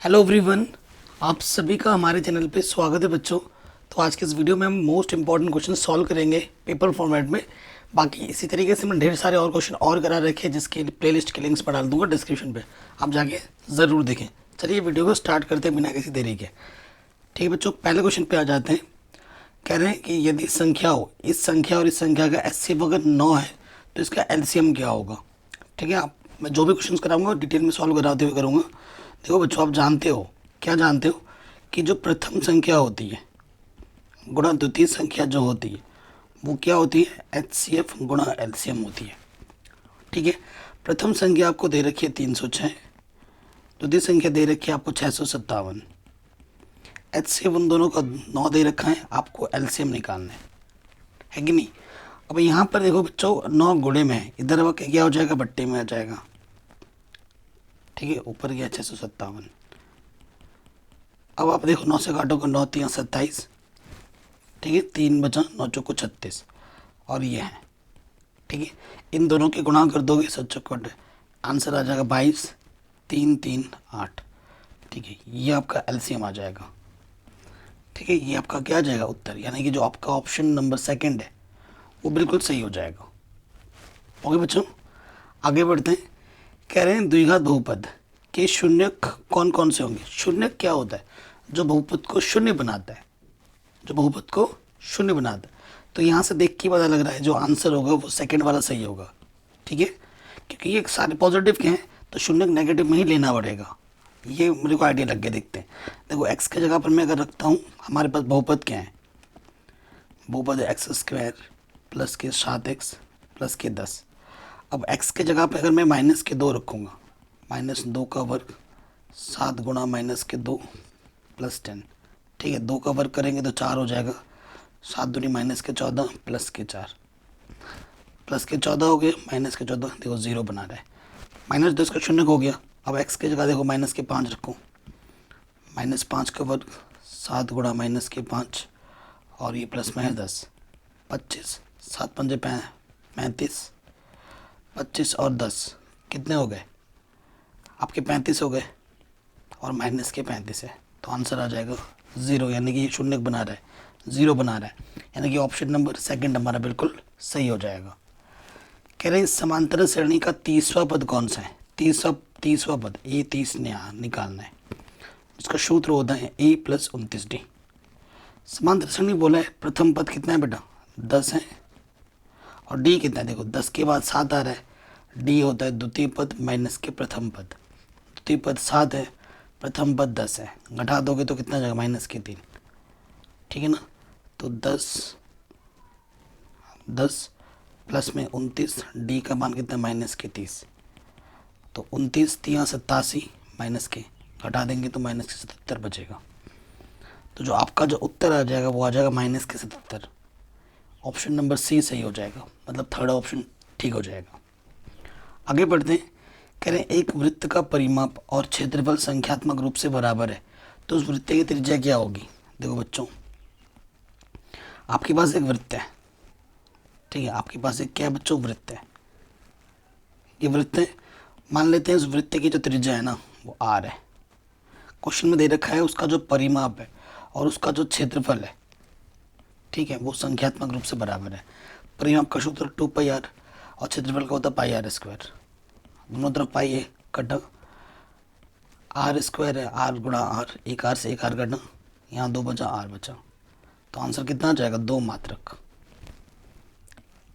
Hello everyone, आप सभी का हमारे चैनल पे स्वागत है बच्चों। तो आज के इस वीडियो में हम मोस्ट इंपॉर्टेंट क्वेश्चन सॉल्व करेंगे पेपर फॉर्मेट में। बाकी इसी तरीके से मैं ढेर सारे और क्वेश्चन और करा रखे हैं जिसके प्लेलिस्ट के लिंक्स मैं डाल दूंगा डिस्क्रिप्शन पे, आप जाके ज़रूर देखें। चलिए वीडियो को स्टार्ट करते हैं बिना किसी देरी के। ठीक है बच्चों, पहले क्वेश्चन पे आ जाते हैं। कह रहे हैं कि यदि संख्या हो, इस संख्या और इस संख्या का एचसीएफ अगर 9 है तो इसका एलसीएम क्या होगा। ठीक है, आप मैं जो भी क्वेश्चंस कराऊंगा डिटेल में सॉल्व कराते हुए करूँगा। देखो बच्चों, आप जानते हो, क्या जानते हो कि जो प्रथम संख्या होती है गुणा द्वितीय संख्या जो होती है वो क्या होती है, एचसीएफ गुणा एलसीएम होती है। ठीक है, प्रथम संख्या आपको दे रखी है 306, द्वितीय संख्या दे रखी है आपको 657। एचसीएफ उन दोनों का 9 दे रखा है, आपको एलसीएम निकालना है कि नहीं। अब यहाँ पर देखो बच्चों, 9 गुणे में है, इधर वक्त क्या हो जाएगा, बट्टे में आ जाएगा। ठीक है, ऊपर गया 657। अब आप देखो 9 से काटोगे, 9 3 27। ठीक है, 3 बचा, 9 चौको 36 और ये है। ठीक है, इन दोनों के गुणा कर दोगे, 7 चौको आंसर आ जाएगा 22, 3 3 8। ठीक है, ये आपका एलसीएम आ जाएगा। ठीक है, ये आपका क्या आ जाएगा, उत्तर, यानी कि जो आपका ऑप्शन नंबर सेकंड है वो बिल्कुल सही हो जाएगा। ओके बच्चों, आगे बढ़ते हैं। कह रहे हैं द्विघात बहुपद के शून्यक कौन कौन से होंगे। शून्यक क्या होता है, जो बहुपद को शून्य बनाता है, जो बहुपद को शून्य बनाता है। तो यहाँ से देख के पता लग रहा है जो आंसर होगा वो सेकंड वाला सही होगा। ठीक है, क्योंकि ये सारे पॉजिटिव के हैं तो शून्यक नेगेटिव में ही लेना पड़ेगा। ये मेरे को आइडिया लग गया। देखते हैं, देखो एक्स की जगह पर मैं अगर रखता हूँ, हमारे पास बहुपद क्या है, बहुपद है एक्स स्क्वायर प्लस के 7x प्लस के 10। अब x के जगह पे अगर मैं -2 रखूँगा, -2 का वर्ग 7 गुणा -2 प्लस 10। ठीक है, 2 का वर्ग करेंगे तो 4 हो जाएगा, 7 दूनी -14 प्लस के 4, प्लस के 14 हो गए, -14 देखो 0 बना रहा है, -10 का शून्य हो गया। अब x की जगह देखो -5 रखो, -5 का वर्ग 7 गुणा -5 और ये प्लस में है 10, 25, 7 पंजे 35, 25 और 10 कितने हो गए आपके, 35 हो गए और माइनस के 35 है, तो आंसर आ जाएगा 0, यानी कि ये शून्य बना रहा है, 0 बना रहा है, यानी कि ऑप्शन नंबर सेकंड हमारा बिल्कुल सही हो जाएगा। कह रहे हैं समांतर श्रेणी का 30वां पद कौन सा है। 30वां पद ए 30 ने निकालना है, इसका सूत्र होता है a + 29d। समांतर श्रेणी बोला है, प्रथम पद कितना है बेटा, 10 है, और डी कितना है, देखो 10 के बाद 7 आ रहा है, डी होता है द्वितीय पद माइनस के प्रथम पद। द्वितीय पद 7 है, प्रथम पद 10 है, घटा दोगे तो कितना जाएगा, -3। ठीक है ना, तो 10 प्लस में 29, डी का मान कितना, -30। तो 29 3 87 माइनस के घटा देंगे तो -77 बचेगा। तो जो आपका जो उत्तर आ जाएगा वो आ जाएगा -77। ऑप्शन नंबर सी सही हो जाएगा, मतलब थर्ड ऑप्शन ठीक हो जाएगा। आगे बढ़ते हैं। कह रहे हैं एक वृत्त का परिमाप और क्षेत्रफल संख्यात्मक रूप से बराबर है तो उस वृत्त की त्रिज्या क्या होगी। देखो बच्चों, आपके पास एक वृत्त है। ठीक है, आपके पास एक क्या बच्चों, वृत्त है। ये वृत्त है, मान लेते हैं उस वृत्त की जो त्रिज्या है ना वो r है। क्वेश्चन में दे रखा है उसका जो परिमाप है और उसका जो क्षेत्रफल है, ठीक है, वो संख्यात्मक रूप से बराबर है। परिमाप का सूत्र 2πr और क्षेत्रफल का होता है πr²। दोनों तरफ पाई है, कटा r² है, r गुणा r, एक r से एक r कटा, यहाँ 2 बचा, r बचा, तो आंसर कितना आ जाएगा, 2 मात्रक।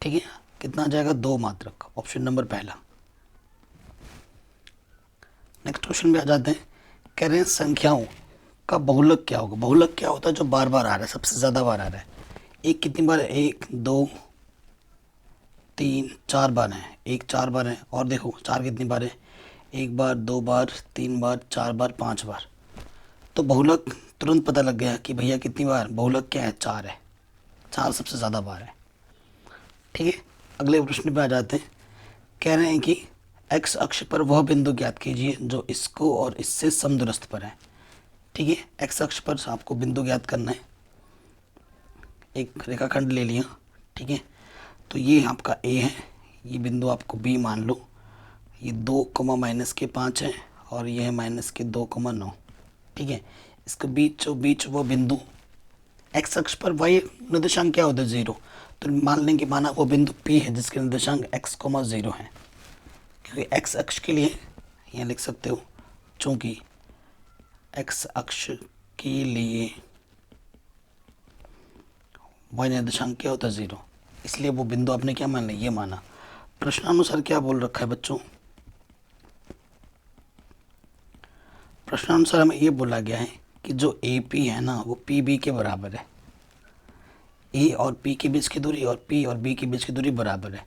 ठीक है, कितना आ जाएगा, 2 मात्रक, ऑप्शन नंबर पहला। नेक्स्ट क्वेश्चन पे आ जाते हैं। कह रहे हैं संख्याओं का बहुलक क्या होगा। बहुलक क्या होता है, जो बार बार आ रहा है, सबसे ज़्यादा बार आ रहा है। एक कितनी बार है, 1 2 3 4 बार है, 1 4 बार है, और देखो 4 कितनी बार है, 1 बार 2 बार 3 बार 4 बार 5 बार। तो बहुलक तुरंत पता लग गया कि भैया कितनी बार, बहुलक क्या है, 4 है, 4 सबसे ज़्यादा बार है। ठीक है, अगले प्रश्न पे आ जाते हैं। कह रहे हैं कि एक्स अक्ष पर वह बिंदु ज्ञात कीजिए जो इसको और इससे समदूरस्थ पर है। ठीक है, एक्स अक्ष पर आपको बिंदु ज्ञात करना है। एक रेखाखंड ले लिया, ठीक है, तो ये आपका ए है, ये बिंदु आपको बी मान लो, ये 2 (-5 है और ये है -2,9। ठीक है। इसके बीच वो बिंदु एक्स अक्ष पर y निर्देशांक क्या होता है 0, तो मान लेंगे माना वो बिंदु P है जिसके निर्देशांक x, 0 है, क्योंकि x अक्ष के लिए यहाँ लिख सकते हो, चूंकि x अक्ष के लिए y निर्देशांक क्या होता है 0, इसलिए वो बिंदु आपने क्या मान लिया, ये माना। प्रश्नानुसार क्या बोल रखा है बच्चों, प्रश्नानुसार हमें ये बोला गया है कि जो AP है ना वो PB के बराबर है। A और P के बीच की दूरी और P और B के बीच की दूरी बराबर है।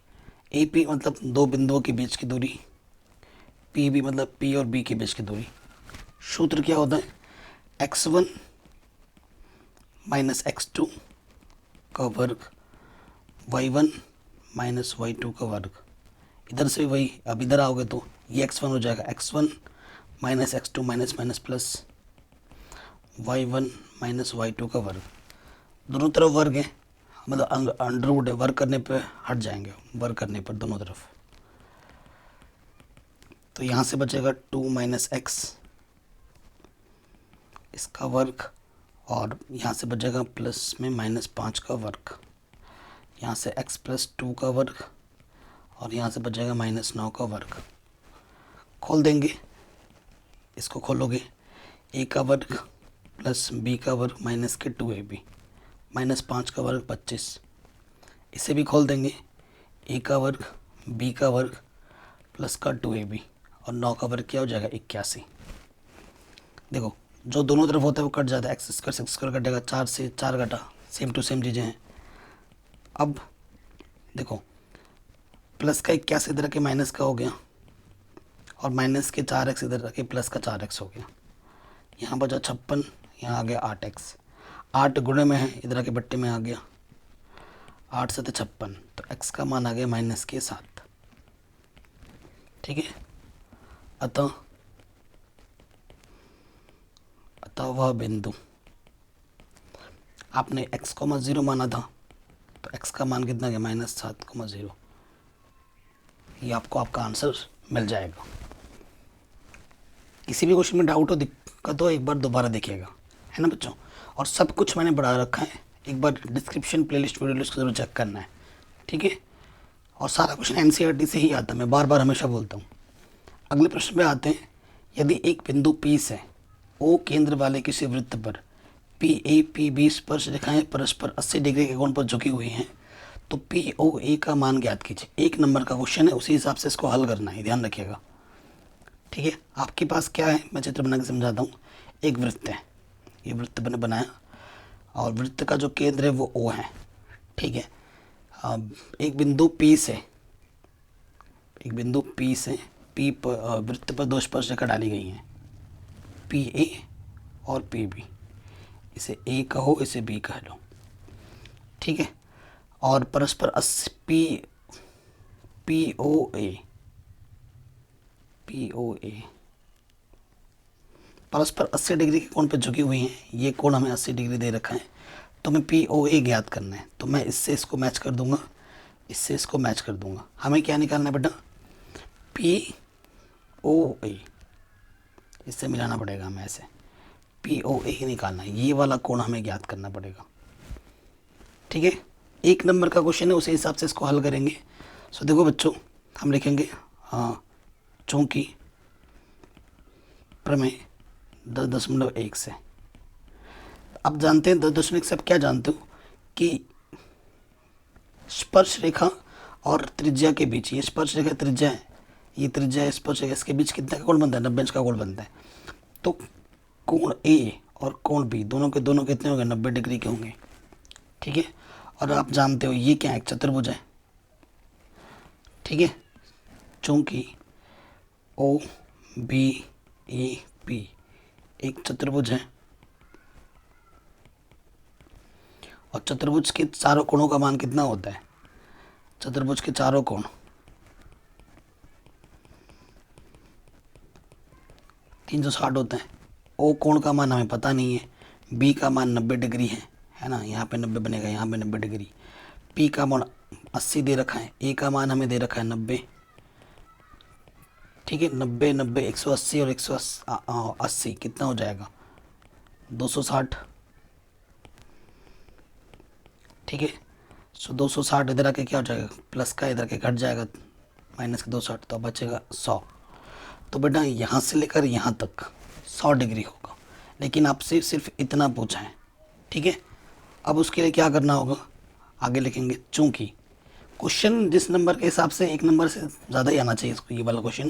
AP मतलब दो बिंदुओं के बीच की दूरी, PB मतलब P और B के बीच की दूरी। सूत्र क्या होता है, x1 माइनस x2 का वर्ग, y1 माइनस y2 का वर्ग। इधर से वही, अब इधर आओगे तो ये x1 हो जाएगा, x1 minus x2 minus minus plus y1 minus y2 का वर्ग। दोनों तरफ वर्ग है, मतलब अंडर रूट है, वर्ग करने पे हट जाएंगे, वर्ग करने पर दोनों तरफ। तो यहाँ से बचेगा 2 माइनस एक्स इसका वर्ग, और यहाँ से बचेगा प्लस में -5 का वर्ग, यहाँ से x प्लस 2 का वर्ग, और यहाँ से बचेगा -9 का वर्ग। खोल देंगे, इसको खोलोगे, a का वर्ग प्लस b का वर्ग माइनस के 2ab, -5 का वर्ग 25। इसे भी खोल देंगे, a का वर्ग b का वर्ग प्लस का 2ab, और 9 का वर्ग क्या हो जाएगा 81। देखो जो दोनों तरफ होता है वो कट जाता है, एक्स स्क्वायर कटेगा, 4 से 4 घटा, सेम टू सेम चीज़ें हैं। अब देखो प्लस का 81 इधर के माइनस का हो गया, और माइनस के 4x इधर के प्लस का 4x हो गया। यहाँ बचा 56, यहाँ आ गया 8x, 8 गुणे में है, इधर के बट्टे में आ गया, 8 से 56, तो x का मान आ गया -7। ठीक है, अतः वह बिंदु आपने x, 0 माना था, तो x का मान कितना गया -7,0। ये आपको आपका आंसर मिल जाएगा। किसी भी क्वेश्चन में डाउट हो, दिक्कत हो, एक बार दोबारा देखिएगा, है ना बच्चों। और सब कुछ मैंने बढ़ा रखा है, एक बार डिस्क्रिप्शन प्लेलिस्ट वीडियो लिस्ट को जरूर चेक करना है, ठीक है। और सारा क्वेश्चन NCERT से ही आता है, मैं बार बार हमेशा बोलता हूँ। अगले प्रश्न पे आते हैं। यदि एक बिंदु P से O केंद्र वाले किसी वृत्त पर PA PB स्पर्श रेखाएं परस्पर 80 डिग्री के कोण पर झुकी हुई हैं, तो POA का मान ज्ञात कीजिए। 1 नंबर का क्वेश्चन है, उसी हिसाब से इसको हल करना है, ध्यान रखिएगा, ठीक है। आपके पास क्या है, मैं चित्र बना के समझाता हूँ। एक वृत्त है, ये वृत्त मैंने बनाया, और वृत्त का जो केंद्र है वो O है, ठीक है। अब एक बिंदु P से P पर वृत्त पर 2 स्पर्श रेखा डाली गई हैं, PA और PB। इसे A कहो, इसे B कह लो, ठीक है। और परस्पर POA परस्पर 80 डिग्री के कोण पर झुकी हुई हैं। ये कोण हमें 80 डिग्री दे रखा है, तो हमें POA ज्ञात करना है। तो मैं इससे इसको मैच कर दूंगा, इससे इसको मैच कर दूंगा। हमें क्या निकालना है बेटा, POA, इससे मिलाना पड़ेगा हमें, ऐसे POA ही निकालना है। ये वाला कोण हमें ज्ञात करना पड़ेगा, ठीक है। 1 नंबर का क्वेश्चन है, उसी हिसाब से इसको हल करेंगे। सो देखो बच्चों, हम लिखेंगे चूँकि प्रमेय 10.1 से। अब जानते हैं 10.1 से, अब क्या जानते हो कि स्पर्श रेखा और त्रिज्या के बीच, ये स्पर्श रेखा त्रिज्या है, ये त्रिज्या है, स्पर्श रेखा, इसके बीच कितना का कोण बनता है, 90 अंश का कोण बनता है। तो कोण A और कोण B दोनों के दोनों कितने होंगे, 90 डिग्री के होंगे, ठीक है। और आप जानते हो ये क्या है, एक चतुर्भुज है, ठीक है। चूँकि OBAP एक चतुर्भुज है, और चतुर्भुज के चारों कोणों का मान कितना होता है, चतुर्भुज के चारों कोण 360 होते हैं। O कोण का मान हमें पता नहीं है, B का मान 90 डिग्री है ना, यहाँ पे 90 बनेगा, यहाँ पे 90 डिग्री। P का मान 80 दे रखा है, A का मान हमें दे रखा है 90, ठीक है। 90 90 180 और 180 कितना हो जाएगा 260, ठीक है। सो 260 इधर आके क्या हो जाएगा, प्लस का इधर के घट जाएगा, माइनस का 260, तो बचेगा 100। तो बेटा यहाँ से लेकर यहाँ तक 100 डिग्री होगा, लेकिन आपसे सिर्फ इतना पूछा है, ठीक है। अब उसके लिए क्या करना होगा, आगे लिखेंगे, चूंकि क्वेश्चन जिस नंबर के हिसाब से एक नंबर से ज़्यादा ही आना चाहिए इसको, ये वाला क्वेश्चन।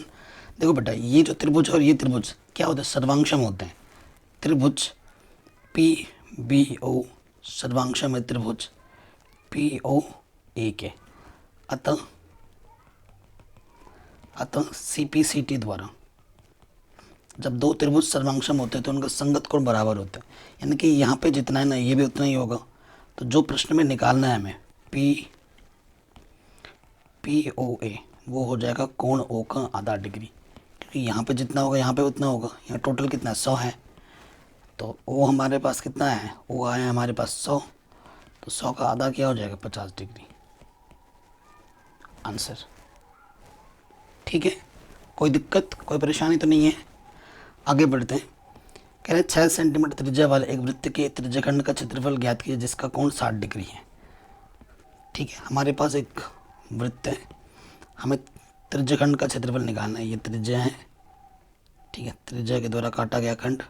देखो बेटा ये जो त्रिभुज और ये त्रिभुज क्या होते हैं, सर्वांशम होते हैं। त्रिभुज पी बी ओ सर्वांशम है त्रिभुज पी ओ ए के। अतः सी पी सी टी द्वारा जब दो त्रिभुज सर्वांशम होते हैं तो उनका संगत कोण बराबर होता है, यानी कि यहाँ पे जितना है ना ये भी उतना ही होगा। तो जो प्रश्न में निकालना है हमें पी ओ ए, वो हो जाएगा कोण ओ का आधा डिग्री, क्योंकि यहाँ पे जितना होगा यहाँ पे उतना होगा। यहाँ टोटल कितना है, 100 है, तो ओ हमारे पास कितना है, ओ आया हमारे पास 100, तो 100 का आधा क्या हो जाएगा, 50 डिग्री। आंसर, ठीक है। कोई दिक्कत कोई परेशानी तो नहीं है। आगे बढ़ते हैं। कह रहे 6 सेंटीमीटर त्रिज्या वाले एक वृत्त के त्रिज्याखंड का क्षेत्रफल ज्ञात कीजिए जिसका कोण 60 डिग्री है। ठीक है, हमारे पास एक वृत्त है, हमें त्रिज्याखंड का क्षेत्रफल निकालना है। ये त्रिज्या है, ठीक है, त्रिज्या के द्वारा काटा गया खंड।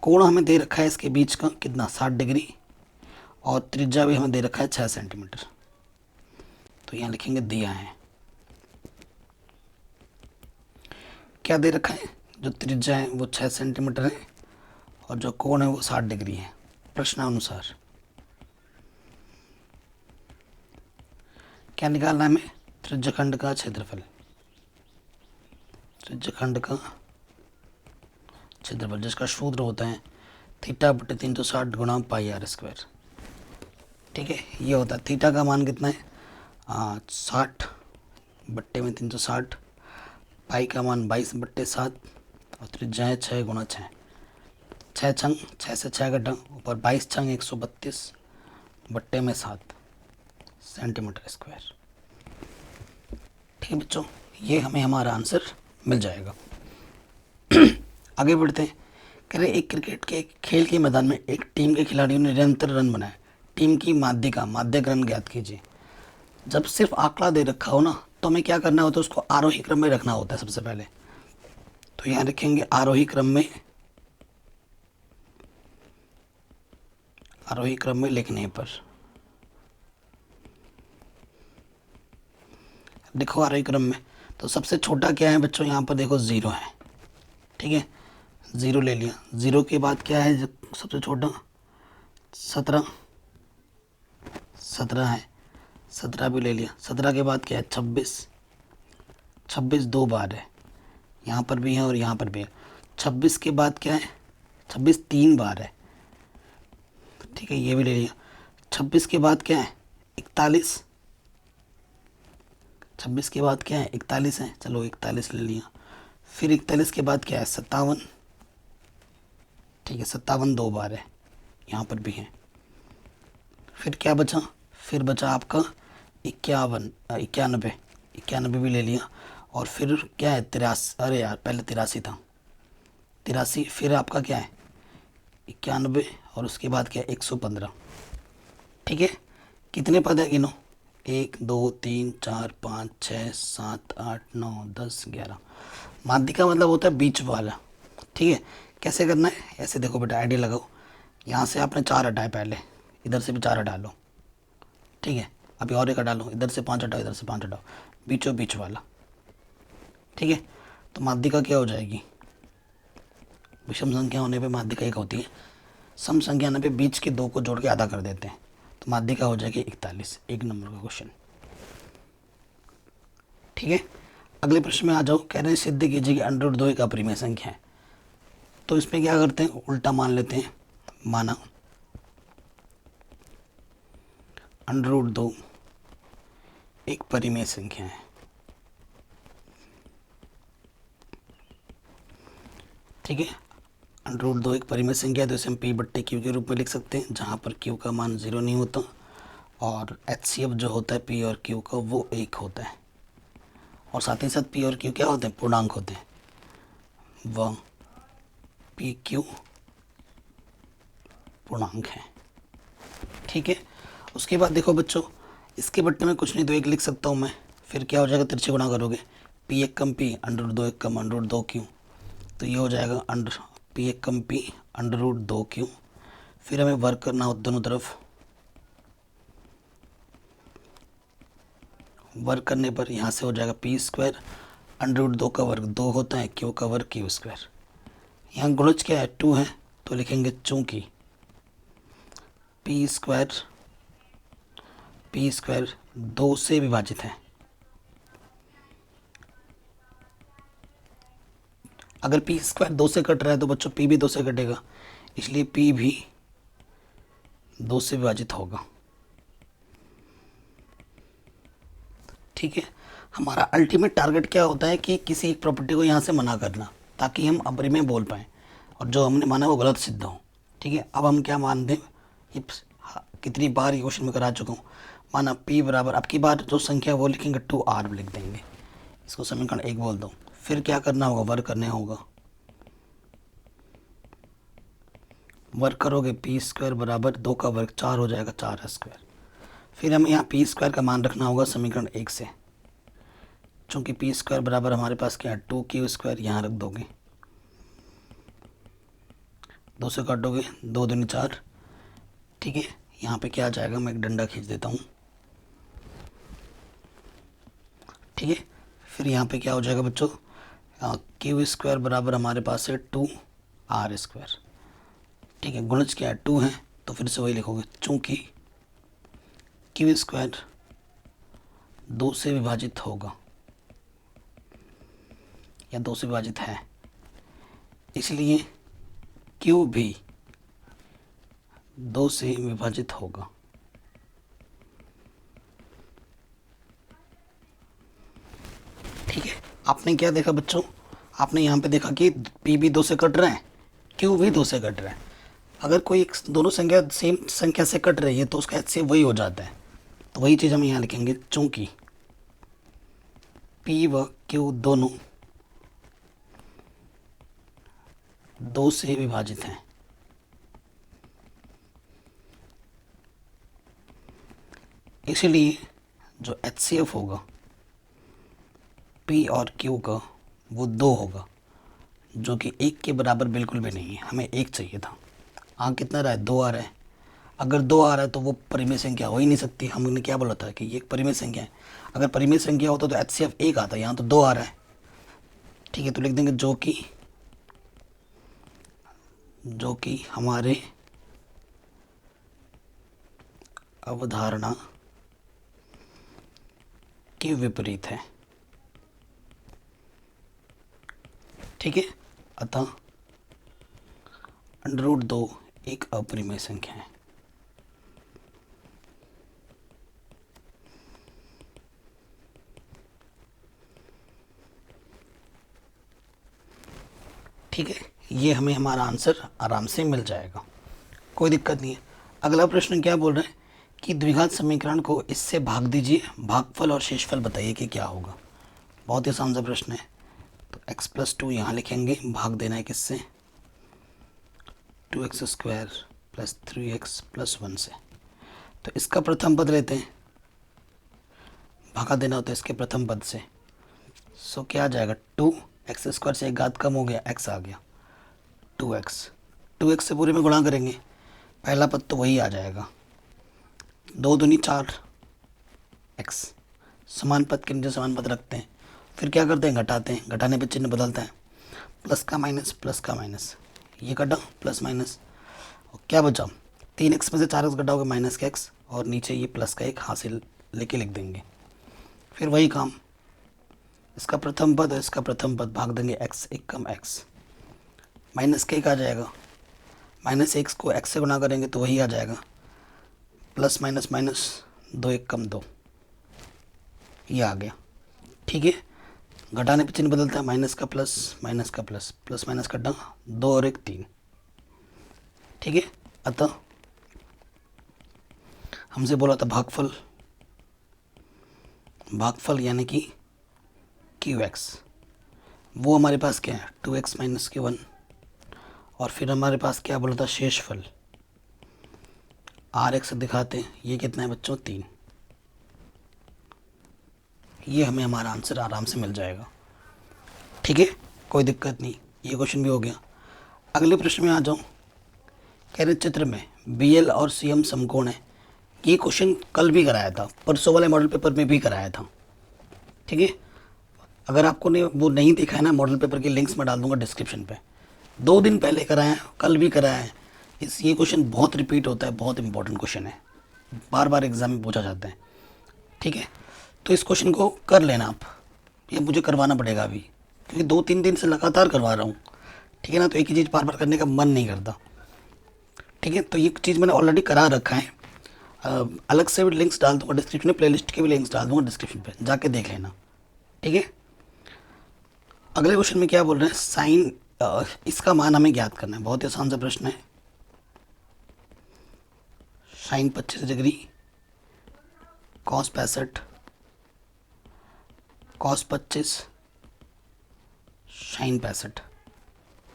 कोण हमें दे रखा है इसके बीच का कितना, 60 डिग्री, और त्रिज्या भी हमें दे रखा है 6 सेंटीमीटर। तो यहाँ लिखेंगे दिया है, क्या दे रखा है, जो त्रिज्या है वो 6 सेंटीमीटर है और जो कोण है वो 60 डिग्री है प्रश्नानुसार। क्या निकालना है हमें, त्रिज्याखंड का क्षेत्रफल। त्रिज्याखंड का क्षेत्रफल जिसका सूत्र होता है थीटा बटे 360 गुणा पाई आर स्क्वायर। ठीक है, ये होता है, थीटा का मान कितना है, 60 बट्टे में 360, पाई का मान 22/7, और त्रिज्या है 6 गुणा 6, 6 छंग 6 से 6 घटा, ऊपर 22 छंग 132 बट्टे में 7 सेंटीमीटर स्क्वायर। ठीक है बच्चों, ये हमें हमारा आंसर मिल जाएगा। आगे बढ़ते हैं। कह रहे एक क्रिकेट के खेल के मैदान में एक टीम के खिलाड़ियों ने निरंतर रन बनाए, टीम की माध्यक रन ज्ञात कीजिए। जब सिर्फ आंकड़ा दे रखा हो ना तो हमें क्या करना होता है, उसको आरोही क्रम में रखना होता है सबसे पहले। तो यहाँ रखेंगे आरोही क्रम में लिखने पर देखो, आरोही क्रम में तो सबसे छोटा क्या है बच्चों, यहाँ पर देखो 0 है, ठीक है, 0 ले लिया। 0 के बाद क्या है सबसे छोटा, 17 है, 17 भी ले लिया। 17 के बाद क्या है 26 2 बार है, यहाँ पर भी है और यहाँ पर भी है। 26 के बाद क्या है, 26 3 बार है, ठीक है, ये भी ले लिया। 26 के बाद क्या है 41, 26 के बाद क्या है 41 है, चलो 41 ले लिया। फिर 41 के बाद क्या है 57, ठीक है, 57 2 बार है, यहाँ पर भी है। फिर क्या बचा, फिर बचा आपका 91 भी ले लिया। और फिर क्या है 83, अरे यार पहले 83 था, 83, फिर आपका क्या है 91, और उसके बाद क्या है 115। ठीक है, कितने पद है गिनो, 1 2 3 4 5 6 7 8 9 10 11। माध्यिका मतलब होता है बीच वाला। ठीक है, कैसे करना है, ऐसे देखो बेटा, आइडिया लगाओ। यहाँ से आपने 4 हटाए पहले, इधर से भी 4 हटा लो, ठीक है, अभी और एक हटा लो, इधर से 5 हटाओ, इधर से 5 हटाओ, बीचों बीच वाला। ठीक है, तो माध्यिका क्या हो जाएगी, विषम संख्या होने पे माध्यिका एक होती है, सम संख्या होने पे बीच के 2 को जोड़ के आधा कर देते हैं, तो माध्यिका हो जाएगी 41। 1 नंबर का क्वेश्चन। ठीक है, अगले प्रश्न में आ जाओ। कह रहे हैं सिद्ध कीजिए कि √2 एक अपरिमेय संख्या है। तो इसमें क्या करते हैं, उल्टा मान लेते हैं। माना √2 एक परिमेय संख्या है। ठीक है, √2 एक परिमेय संख्या है, तो इसे हम P/Q के रूप में लिख सकते हैं, जहाँ पर Q का मान 0 नहीं होता, और HCF जो होता है P और Q का वो 1 होता है, और साथ ही साथ P और Q क्या होते हैं, पूर्णांक होते हैं। वह PQ पूर्णांक हैं। ठीक है, उसके बाद देखो बच्चों, इसके बट्टे में कुछ नहीं तो एक लिख सकता हूँ मैं, फिर क्या हो जाएगा, तिरछे गुणा करोगे, पी एक कम पी अंडर रूट 2 एक कम अंडर रूट 2 क्यू, तो ये हो जाएगा अंडर पी एक कम पी अंडर रूट 2 क्यू। फिर हमें वर्क करना हो दोनों तरफ, वर्क करने पर यहाँ से हो जाएगा पी स्क्वायर अंडर रूट 2 का वर्ग 2 होता है, क्यू का वर्ग क्यू स्क्वायर। यहाँ गुणज क्या है, 2 है, तो लिखेंगे चूंकि पी स्क्वायर 2 से विभाजित है। अगर पी स्क्वायर 2 से कट रहा है तो बच्चों पी भी 2 से कटेगा, इसलिए पी भी 2 से विभाजित होगा। ठीक है, हमारा अल्टीमेट टारगेट क्या होता है कि किसी एक प्रॉपर्टी को यहाँ से मना करना, ताकि हम अपरिमेय बोल पाएँ और जो हमने माना वो गलत सिद्ध हो। ठीक है, अब हम क्या मान दें, ये कितनी बार ये क्वेश्चन में करा चुका हूँ, माना p बराबर, अब की बार जो संख्या है वो लिखेंगे 2r लिख देंगे, इसको समीकरण 1 बोल दो। फिर क्या करना होगा, वर्क करने होगा, वर्क करोगे पी स्क्वायर बराबर 2 का वर्ग 4 हो जाएगा 4 स्क्वायर। फिर हमें यहाँ पी स्क्वायर का मान रखना होगा समीकरण 1 से, चूँकि पी स्क्वायर बराबर हमारे पास क्या है 2q स्क्वायर, यहाँ रख दोगे, 2 से काटोगे 2 दूनी 4। ठीक है, यहाँ पे क्या आ जाएगा, मैं एक डंडा खींच देता हूँ। ठीक है, फिर यहाँ पे क्या हो जाएगा बच्चों, क्यू स्क्वायर बराबर हमारे पास है 2r स्क्वायर। ठीक है, गुणज क्या है 2 है, तो फिर से वही लिखोगे, चूँकि क्यू स्क्वायर 2 से विभाजित होगा या 2 से विभाजित है, इसलिए क्यू भी 2 से विभाजित होगा। ठीक है, आपने क्या देखा बच्चों, आपने यहाँ पे देखा कि पी भी 2 से कट रहा है, क्यू भी 2 से कट रहा है। अगर कोई एक दोनों संख्या सेम संख्या से कट रही है तो उसका HCF वही हो जाता है, तो वही चीज़ हम यहाँ लिखेंगे, चूँकि पी व क्यू दोनों 2 से विभाजित हैं, इसलिए जो HCF होगा P और Q का वो 2 होगा, जो कि 1 के बराबर बिल्कुल भी नहीं है, हमें 1 चाहिए था। कितना रहा है, 2 आ रहा है। अगर 2 आ रहा है तो वो परिमेय संख्या हो ही नहीं सकती, हमने क्या बोला था कि ये एक परिमेय संख्या है। अगर परिमेय संख्या होता तो HCF 1 आता, यहाँ तो 2 आ रहा है। ठीक है, तो लिख देंगे जो कि हमारे अवधारणा के विपरीत है। ठीक है, अतः अंडर रूट 2 एक अपरिमेय संख्या है। ठीक है, ये हमें हमारा आंसर आराम से मिल जाएगा, कोई दिक्कत नहीं है। अगला प्रश्न क्या बोल रहा है कि द्विघात समीकरण को इससे भाग दीजिए, भागफल और शेषफल बताइए कि क्या होगा। बहुत ही आसान सा प्रश्न है। तो x+2 यहाँ लिखेंगे, भाग देना है किससे, 2x² + 3x + 1 से। तो इसका प्रथम पद लेते हैं, भागा देना होता है इसके प्रथम पद से। सो क्या आ जाएगा, 2x² से एक घात कम हो गया, x आ गया, 2x से पूरे में गुणा करेंगे, पहला पद तो वही आ जाएगा, 2 दूनी 4 x, समान पद के नीचे समान पद रखते हैं, फिर क्या करते हैं, घटाते हैं, घटाने पे चिन्ह बदलता है, प्लस का माइनस, ये कटा प्लस माइनस, और क्या बचा, 3x में से 4x घटाओगे माइनस का x, और नीचे ये प्लस का 1 हासिल लेके लिख देंगे। फिर वही काम, इसका प्रथम पद और इसका प्रथम पद भाग देंगे, x 1 कम x, माइनस का 1 आ जाएगा, माइनस x को x से गुणा करेंगे तो वही आ जाएगा, प्लस माइनस माइनस, 2 1 कम 2, ये आ गया। ठीक है, घटाने पे चिन्ह बदलता है, माइनस का प्लस, प्लस माइनस कटा, 2 और 1 3। ठीक है, अतः हमसे बोला था भागफल यानी कि QX, वो हमारे पास क्या है, 2x - Q1, और फिर हमारे पास क्या बोला था, शेषफल आर एक्स दिखाते हैं, ये कितना है बच्चों 3। ये हमें हमारा आंसर आराम से मिल जाएगा। ठीक है, कोई दिक्कत नहीं, ये क्वेश्चन भी हो गया। अगले प्रश्न में आ जाऊँ। कह रहे चित्र में बी एल और सी एम समकोण है। ये क्वेश्चन कल भी कराया था, परसों वाले मॉडल पेपर में भी कराया था। ठीक है, अगर आपको वो नहीं देखा है ना, मॉडल पेपर की लिंक्स मैं डाल दूंगा डिस्क्रिप्शन पे। 2 दिन पहले कराया है, कल भी कराया है। ये क्वेश्चन बहुत रिपीट होता है, बहुत इंपॉर्टेंट क्वेश्चन है, बार बार एग्जाम में पूछा जाता है। ठीक है, तो इस क्वेश्चन को कर लेना आप, ये मुझे करवाना पड़ेगा अभी, क्योंकि 2-3 दिन से लगातार करवा रहा हूँ। ठीक है ना, तो एक ही चीज़ बार बार करने का मन नहीं करता। ठीक है, तो ये चीज़ मैंने ऑलरेडी करा रखा है। अलग से भी लिंक्स डाल दूंगा डिस्क्रिप्शन में, प्लेलिस्ट के भी लिंक्स डाल दूंगा डिस्क्रिप्शन पे, जाके देख लेना। ठीक है, अगले क्वेश्चन में क्या बोल रहे हैं, साइन, इसका मान हमें ज्ञात करना है। बहुत ही आसान सा प्रश्न है। Sine 25 degree, cos 65, cos 25, sine 65।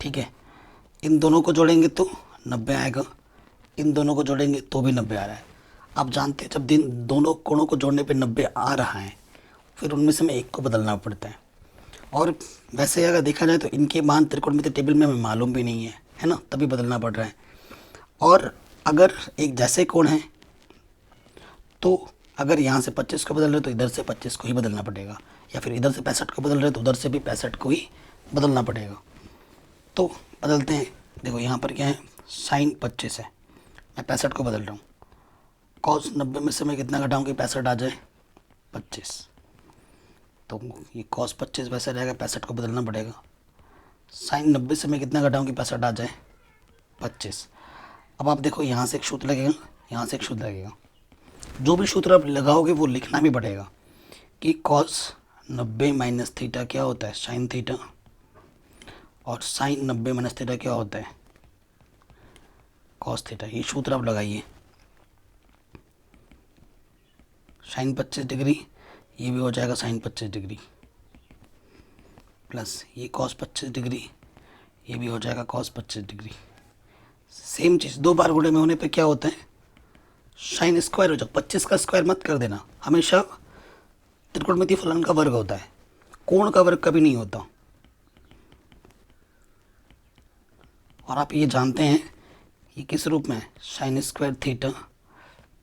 ठीक है, इन दोनों को जोड़ेंगे तो 90 आएगा, इन दोनों को जोड़ेंगे तो भी 90 आ रहा है। आप जानते हैं जब दोनों कोणों को जोड़ने पे 90 आ रहा है, फिर उनमें से हमें एक को बदलना पड़ता है। और वैसे अगर देखा जाए तो इनके मान त्रिकोणमिति टेबल में हमें मालूम भी नहीं है ना, तभी बदलना पड़ रहा है। और अगर एक जैसे कोण है तो अगर यहाँ से 25 को बदल रहे तो इधर से 25 को ही बदलना पड़ेगा, या फिर इधर से 65 को बदल रहे तो उधर से भी 65 को ही बदलना पड़ेगा। तो बदलते हैं। देखो यहाँ पर क्या है, साइन 25 है, मैं 65 को बदल रहा हूँ। कॉस 90 में से मैं कितना घटाऊँ कि 65 आ जाए, 25। तो ये कॉस 25 वैसे रहेगा, 65 को बदलना पड़ेगा। साइन 90 से मैं कितना घटाऊँ कि 65 आ जाए, 25। अब आप देखो यहाँ से एक सूत्र लगेगा, यहाँ से एक सूत्र लगेगा। जो भी सूत्र आप लगाओगे वो लिखना भी पड़ेगा कि कॉस 90 माइनस थीटा क्या होता है, साइन थीटा, और साइन 90 माइनस थीटा क्या होता है, कॉस थीटा। ये सूत्र आप लगाइए। साइन 25 डिग्री, ये भी हो जाएगा साइन 25 डिग्री, प्लस ये कॉस 25 डिग्री, ये भी हो जाएगा कॉस 25 डिग्री। सेम चीज़ 2 बार गुणे में होने पे क्या होता है, साइन स्क्वायर हो जाएगा। 25 का स्क्वायर मत कर देना, हमेशा त्रिकोणमितीय फलन का वर्ग होता है, कोण का वर्ग कभी नहीं होता। और आप ये जानते हैं ये किस रूप में है, sine square theta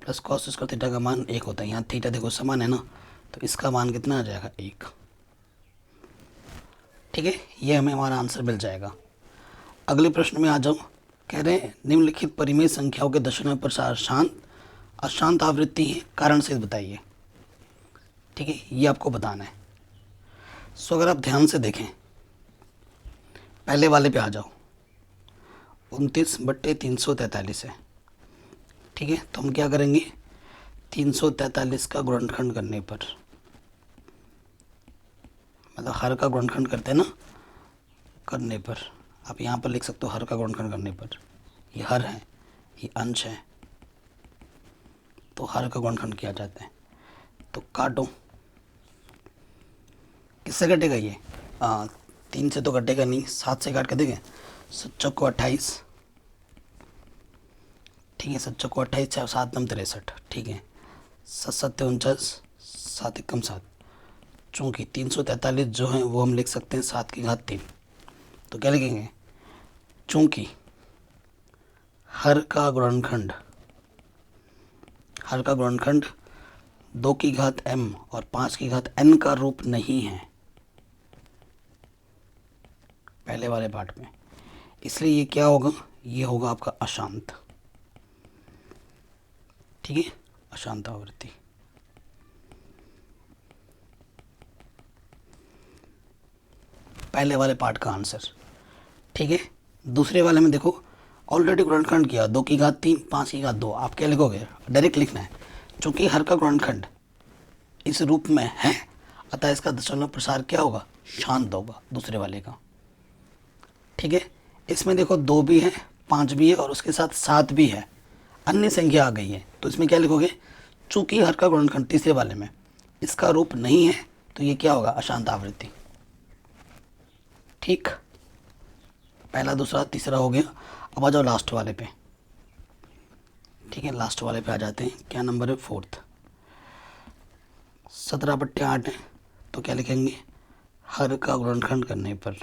plus cos square theta का मान 1 होता है। यहाँ थीटा देखो समान है ना, तो इसका मान कितना आ जाएगा, 1। ठीक है, ये हमें हमारा आंसर मिल जाएगा। अगले प्रश्न में आ जाओ। कह रहे हैं निम्नलिखित परिमेय संख्याओं के दशमलव प्रसार शांत अशांत आवृत्ति है, कारण से बताइए। ठीक है, ये आपको बताना है। सो अगर आप ध्यान से देखें, पहले वाले पे आ जाओ, 29/343 है। ठीक है, तो हम क्या करेंगे, 343 का गुणनखंड करने पर, मतलब हर का गुणनखंड करते हैं ना, करने पर आप यहाँ पर लिख सकते हो हर का गुणनखंड करने पर। ये हर है, ये अंश है, तो हर का गुणनखंड किया जाता है। तो काटो, किससे कटेगा ये, 3 से तो कटेगा नहीं, 7 से काट के देंगे। 7 को 28, ठीक है, 7 को 28, 7 नम 63, ठीक है, 7 49, 7 एकम 7। चूँकि 343 जो है वो हम लिख सकते हैं 7 की घात 3, तो क्या लिखेंगे, चूँकि हर का गुणनखंड 2 की घात m और 5 की घात n का रूप नहीं है पहले वाले पार्ट में, इसलिए ये क्या होगा, ये होगा आपका अशांत। ठीक है, अशांत आवृत्ति। पहले वाले पार्ट का आंसर। ठीक है, दूसरे वाले में देखो ऑलरेडी गुणनखंड किया, 2 की घात 3, 5 की घात 2। आप क्या लिखोगे, डायरेक्ट लिखना है, चूँकि हर का गुणनखंड इस रूप में है, अतः इसका दशमलव प्रसार क्या होगा, शांत होगा, दूसरे वाले का। ठीक है, इसमें देखो 2 भी है, 5 भी है, और उसके साथ 7 भी है, अन्य संख्या आ गई है, तो इसमें क्या लिखोगे, चूँकि हर का गुणनखंड तीसरे वाले में इसका रूप नहीं है, तो ये क्या होगा, अशांत आवृत्ति। ठीक, पहला दूसरा तीसरा हो गया। अब आ जाओ लास्ट वाले पे, ठीक है, लास्ट वाले पे आ जाते हैं। क्या नंबर है? 4th। 17/8 है, तो क्या लिखेंगे? हर का गुणनखंड करने पर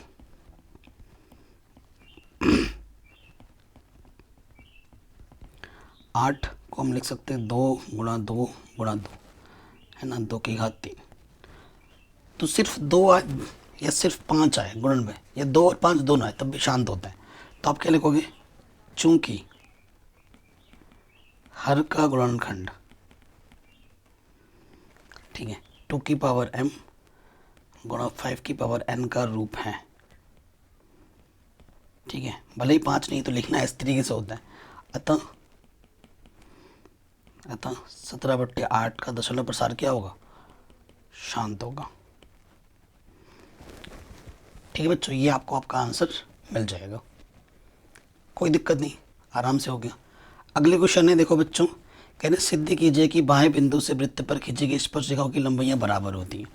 8 को हम लिख सकते हैं 2 गुणा 2 गुणा 2, है ना, 2 की घात 3। तो सिर्फ 2 आए या सिर्फ 5 आए गुणन में, या 2 और 5 दोनों आए तब भी शांत होता है। तो आप क्या लिखोगे? चूंकि हर का गुणनखंड, ठीक है, 2 की पावर m गुणा 5 की पावर n का रूप है। ठीक है, भले ही 5 नहीं तो लिखना इस तरीके से होता है। अतः 17/8 का दशमलव प्रसार क्या होगा? शांत होगा। ठीक है बच्चों, ये आपको आपका आंसर मिल जाएगा, कोई दिक्कत नहीं, आराम से हो गया। अगले क्वेश्चन है, देखो बच्चों, कहने सिद्ध कीजिए कि बाएं बिंदु से वृत्त पर खींची गई स्पर्शरेखाओं की लंबाइयां बराबर होती हैं।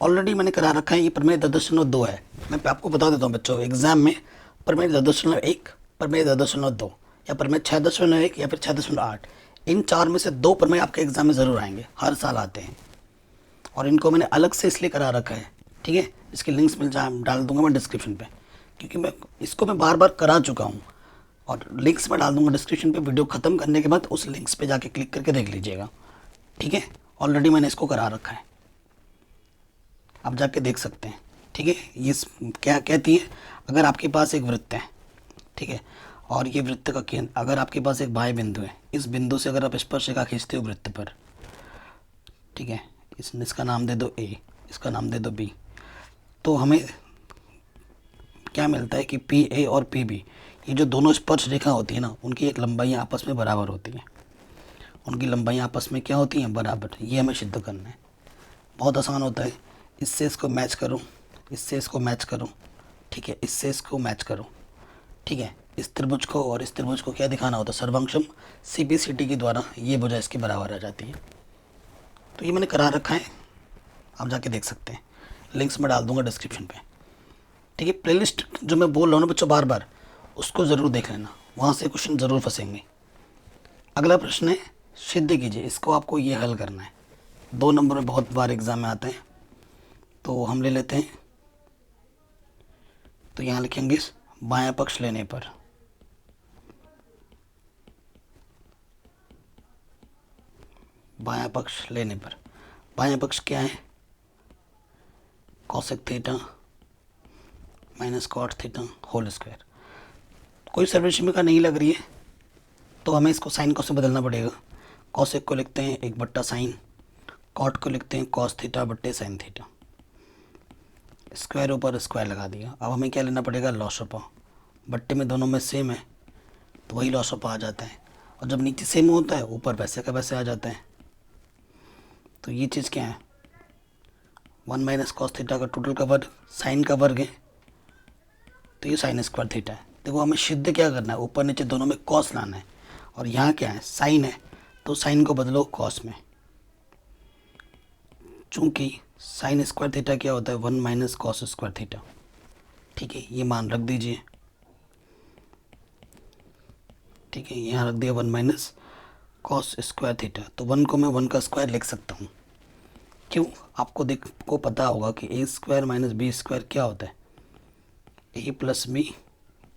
ऑलरेडी मैंने करा रखा है, ये प्रमेय 10.2 है। मैं आपको बता देता हूँ बच्चों, एग्जाम में प्रमेय 10.1, प्रमेय 10.2 या प्रमेय 6.1 या फिर 6.8, इन 4 में से 2 प्रमेय आपके एग्जाम में ज़रूर आएंगे, हर साल आते हैं। और इनको मैंने अलग से इसलिए करा रखा है, ठीक है, इसके लिंक्स मिल जाए डाल दूंगा मैं डिस्क्रिप्शन पे, क्योंकि मैं इसको बार बार करा चुका हूँ। और लिंक्स में डाल दूंगा डिस्क्रिप्शन पे, वीडियो ख़त्म करने के बाद उस लिंक्स पे जाके क्लिक करके देख लीजिएगा। ठीक है, ऑलरेडी मैंने इसको करा रखा है, आप जाके देख सकते हैं। ठीक है, ये क्या कहती है, अगर आपके पास एक वृत्त है, ठीक है, और ये वृत्त का केंद्र, अगर आपके पास एक बाह्य बिंदु है, इस बिंदु से अगर आप स्पर्शरेखा खींचते हो वृत्त पर, ठीक है, इसका नाम दे दो ए, इसका नाम दे दो बी, तो हमें क्या मिलता है कि पी ए और पी बी, ये जो दोनों स्पर्श रेखा होती है ना, उनकी एक लंबाइयाँ आपस में बराबर होती हैं। उनकी लंबाइयाँ आपस में क्या होती हैं? बराबर। ये हमें सिद्ध करना है, बहुत आसान होता है। इससे इसको मैच करो, इससे इसको मैच करो, ठीक है, इससे इसको मैच करो, ठीक है, इस त्रिभुज को और इस त्रिभुज को क्या दिखाना होता है? सर्वांशम CBCT के द्वारा ये भुजा इसके बराबर आ जाती है। तो ये मैंने करा रखा है, आप जाके देख सकते हैं, लिंक्स में डाल दूंगा डिस्क्रिप्शन पे। ठीक है, प्लेलिस्ट जो मैं बोल रहा हूँ ना बच्चों बार बार, उसको ज़रूर देख लेना, वहाँ से क्वेश्चन ज़रूर फंसेंगे। अगला प्रश्न है, सिद्ध कीजिए, इसको आपको ये हल करना है, 2 नंबर में बहुत बार एग्जाम में आते हैं, तो हम ले लेते हैं। तो यहाँ लिखेंगे बायां पक्ष लेने पर, बायां पक्ष लेने पर, बायां पक्ष क्या है? Cosec theta minus cot theta whole square. कोई सर्वशिमिका नहीं लग रही है तो हमें इसको साइन कॉस में बदलना पड़ेगा। कॉसेक को लिखते हैं 1/sin, कॉट को लिखते हैं कॉस थीटा बट्टे साइन थीटा, स्क्वायर ऊपर स्क्वायर लगा दिया। अब हमें क्या लेना पड़ेगा? लॉसपा, बट्टे में दोनों में सेम है तो वही लॉसपा आ जाता है, और जब नीचे सेम होता है ऊपर वैसे का वैसे आ जाता है। तो ये चीज़ क्या है? 1 माइनस कॉस थीटा का टोटल का वर्ग, साइन का वर्ग है, तो ये साइन स्क्वायर थीटा है। देखो हमें सिद्ध क्या करना है, ऊपर नीचे दोनों में कॉस लाना है, और यहाँ क्या है? साइन है, तो साइन को बदलो कॉस में। चूंकि साइन स्क्वायर थीटा क्या होता है? 1 माइनस कॉस स्क्वायर थीटा। ठीक है, ये मान रख दीजिए, ठीक है, यहाँ रख दिया 1 माइनस कॉस स्क्वायर थीटा। तो 1 को मैं 1 का स्क्वायर लिख सकता हूँ। क्यों? आपको पता होगा कि ए स्क्वायर माइनस बी स्क्वायर क्या होता है? ए प्लस बी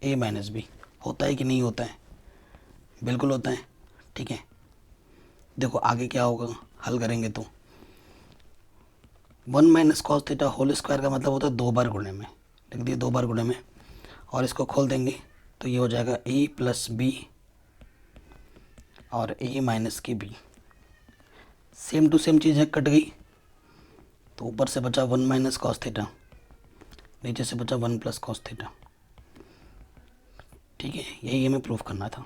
ए माइनस बी होता है कि नहीं होता है? बिल्कुल होता है। ठीक है, देखो आगे क्या होगा, हल करेंगे तो 1 minus cos theta whole square का मतलब होता है 2 बार गुणे में, लिख दिए 2 बार गुणे में, और इसको खोल देंगे तो ये हो जाएगा ए प्लस बी और ए माइनस की बी। सेम टू सेम चीज़ है, कट गई, तो ऊपर से बचा 1 माइनस कॉस थीटा, नीचे से बचा 1 प्लस कॉस थीटा। ठीक है, यही हमें प्रूफ करना था।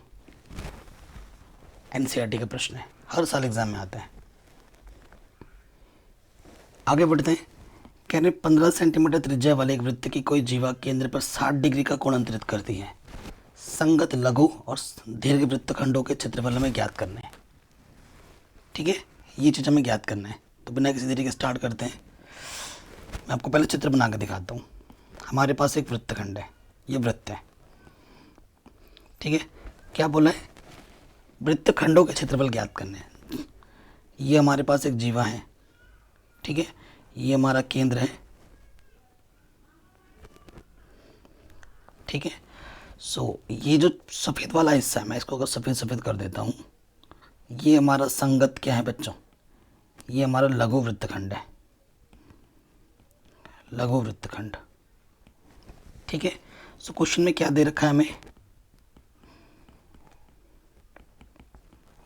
NCERT का प्रश्न है, हर साल एग्जाम में आता है। आगे बढ़ते हैं, कह रहे 15 सेंटीमीटर त्रिज्या वाले एक वृत्त की कोई जीवा केंद्र पर 60 डिग्री का कोण अंतरित करती है। संगत लघु और दीर्घ वृत्तखंडों के क्षेत्रफल हमें ज्ञात करने हैं। ठीक है, ये चीज़ हमें ज्ञात करना है। तो बिना किसी देरी के स्टार्ट करते हैं। मैं आपको पहले चित्र बना के दिखाता हूँ। हमारे पास एक वृत्तखंड है, ये वृत्त है। ठीक है, क्या बोला है? वृत्तखंडों के क्षेत्रफल ज्ञात करने हैं। ये हमारे पास एक जीवा है, ठीक है, ये हमारा केंद्र है, ठीक है। सो ये जो सफ़ेद वाला हिस्सा है, मैं इसको अगर सफ़ेद सफ़ेद कर देता हूँ, ये हमारा संगत क्या है बच्चों, ये हमारा लघु वृत्तखंड है, लघु वृत्तखंड, ठीक है। सो क्वेश्चन में क्या दे रखा है हमें,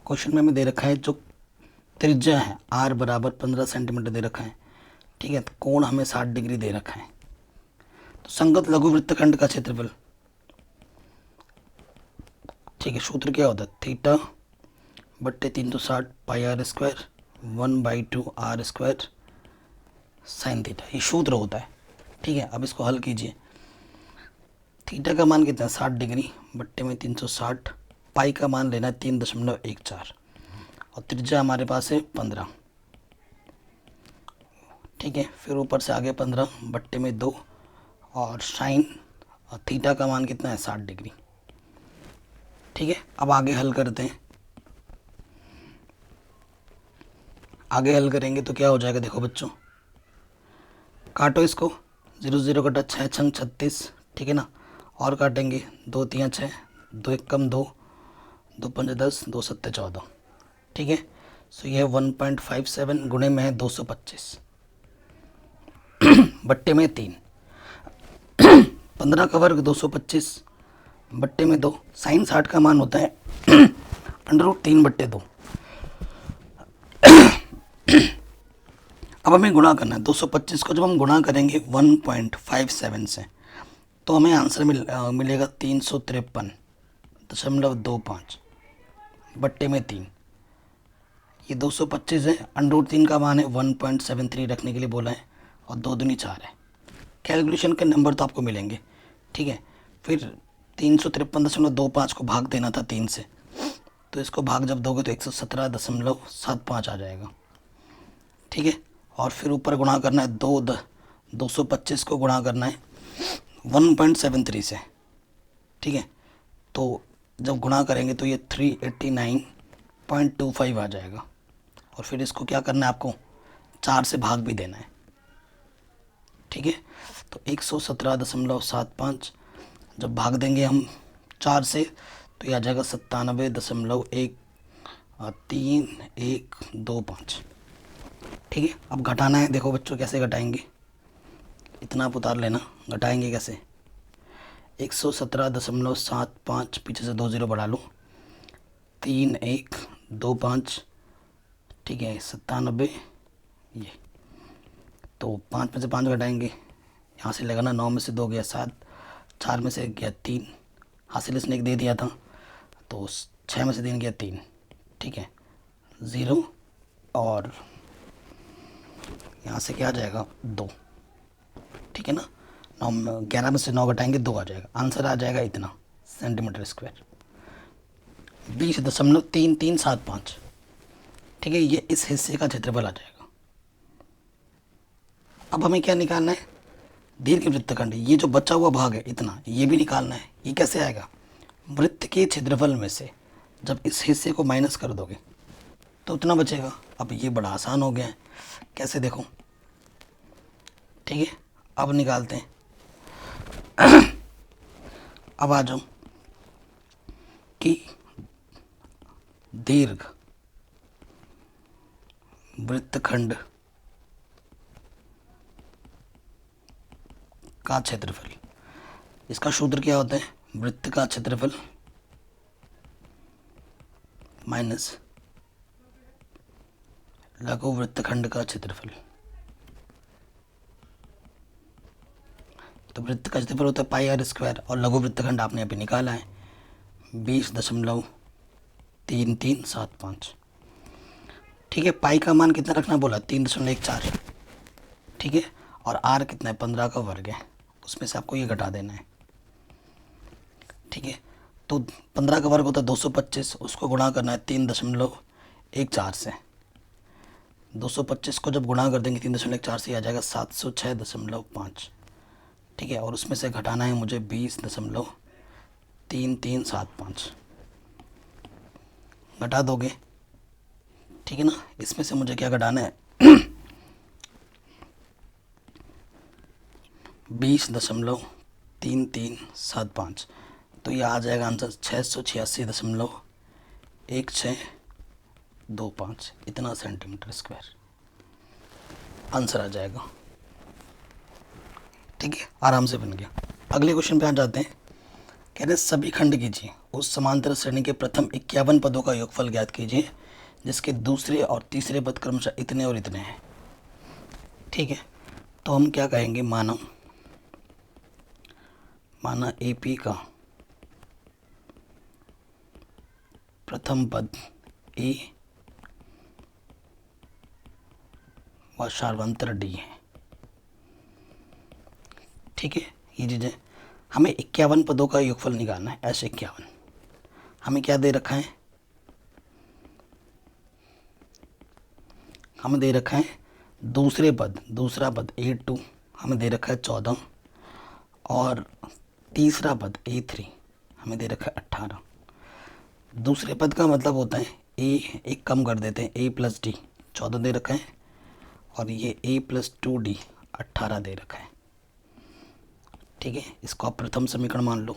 क्वेश्चन में हमें दे रखा है जो त्रिज्या है r बराबर 15 सेंटीमीटर दे रखा है, ठीक है। तो कोण हमें 60 डिग्री दे रखा है। तो संगत लघु वृत्तखंड का क्षेत्रफल, ठीक है, सूत्र क्या होता है, थीटा बट्टे 360 pi r square 1/2 r square sine theta, ये सूत्र होता है, ठीक है। अब इसको हल कीजिए। थीटा का मान कितना है 60 डिग्री बट्टे में 360, पाई का मान लेना है 3.14 और त्रिज्या हमारे पास है 15, ठीक है। फिर ऊपर से आगे 15 बट्टे में 2 और साइन और थीटा का मान कितना है 60 डिग्री, ठीक है। अब आगे हल करते हैं, आगे हल करेंगे तो क्या हो जाएगा, देखो बच्चों, काटो इसको, 0 0 कटा 6 छंग 36, ठीक है ना, और काटेंगे 2 3 6, 2 1 कम 2, 2 5 10, 2 7 14, ठीक है। सो यह 1.57 गुणे में है 225 बट्टे में 3, 15 का वर्ग 225 बट्टे में 2, साइन 60 का मान होता है √3 बट्टे 2। अब हमें गुणा करना है 225 को, जब हम गुणा करेंगे 1.57 से तो हमें आंसर मिलेगा 353.25 बट्टे में 3। ये 225 है, √3 का मान है 1.73 रखने के लिए बोला है और 2 दूनी 4 है। कैलकुलेशन के नंबर तो आपको मिलेंगे, ठीक है। फिर 353.25 को भाग देना था 3 से, तो इसको भाग जब दोगे तो 117.75 आ जाएगा, ठीक है। और फिर ऊपर गुणा करना है 225 को गुणा करना है 1.73 से, ठीक है। तो जब गुणा करेंगे तो ये 389.25 आ जाएगा और फिर इसको क्या करना है, आपको 4 से भाग भी देना है, ठीक है। तो 117.75 जब भाग देंगे हम 4 से तो ये आ जाएगा 97.3125, ठीक है। अब घटाना है, देखो बच्चों कैसे घटाएंगे, इतना आप उतार लेना, घटाएंगे कैसे, 117.75 पीछे से 2 0 बढ़ा लो, 3125, ठीक है, 97, ये तो 5 में से 5 घटाएंगे, यहाँ से लगाना, 9 में से 2 गया 7, 4 में से 1 गया 3, हासिल इसने 1 दे दिया था, तो 6 में से 3 गया 3, ठीक है, 0 और यहाँ से क्या आ जाएगा 2, ठीक है ना। 11 में से 9 घटाएंगे 2 आ जाएगा, आंसर आ जाएगा इतना सेंटीमीटर स्क्वायर 20.3375, ठीक है। ये इस हिस्से का क्षेत्रफल आ जाएगा। अब हमें क्या निकालना है, दीर्घ वृत्तखंड, ये जो बचा हुआ भाग है इतना, ये भी निकालना है। ये कैसे आएगा, वृत्त के क्षेत्रफल में से जब इस हिस्से को माइनस कर दोगे तो उतना बचेगा। अब ये बड़ा आसान हो गया है, कैसे देखो, ठीक है। अब निकालते हैं अब आ जाओ कि दीर्घ वृत्तखंड का क्षेत्रफल, इसका सूत्र क्या होता है, वृत्त का क्षेत्रफल माइनस लघु वृत्तखंड का क्षेत्रफल। तो वृत्त का क्षेत्रफल होता है पाई आर स्क्वायर और लघु वृत्तखंड आपने अभी निकाला है 20.3375, ठीक है। पाई का मान कितना रखना बोला 3.14, ठीक है। और आर कितना है 15 का वर्ग है, उसमें से आपको ये घटा देना है, ठीक है। तो 15 का वर्ग होता है 225, उसको गुणा करना है 3.14 से, 225 को जब गुणा कर देंगे 3.14 से आ जाएगा 706.5, ठीक है। और उसमें से घटाना है मुझे 20.3375, घटा दोगे, ठीक है ना। इसमें से मुझे क्या घटाना है 20.3375, तो ये आ जाएगा आंसर 686.1625, इतना सेंटीमीटर स्क्वायर आंसर आ जाएगा। ठीक है, आराम से बन गया। अगले क्वेश्चन पे आ जाते हैं। कह रहे सभी खंड कीजिए, उस समांतर श्रेणी के प्रथम 51 पदों का योगफल ज्ञात कीजिए जिसके दूसरे और तीसरे पद क्रमशः इतने और इतने हैं। ठीक है, तो हम क्या कहेंगे, माना एपी का प्रथम पद ए व सार्वंतर डी है। ठीक है, ये चीज़ें हमें 51 पदों का योगफल निकालना है। ऐसे 51 हमें क्या दे रखा है, हमें दे रखा है दूसरा पद A2 हमें दे रखा है 14 और तीसरा पद A3 हमें दे रखा है 18। दूसरे पद का मतलब होता है A, एक कम कर देते हैं, A + D 14 दे रखा है और ये A + 2D 18 दे रखा है। ठीक है, इसको आप प्रथम समीकरण मान लो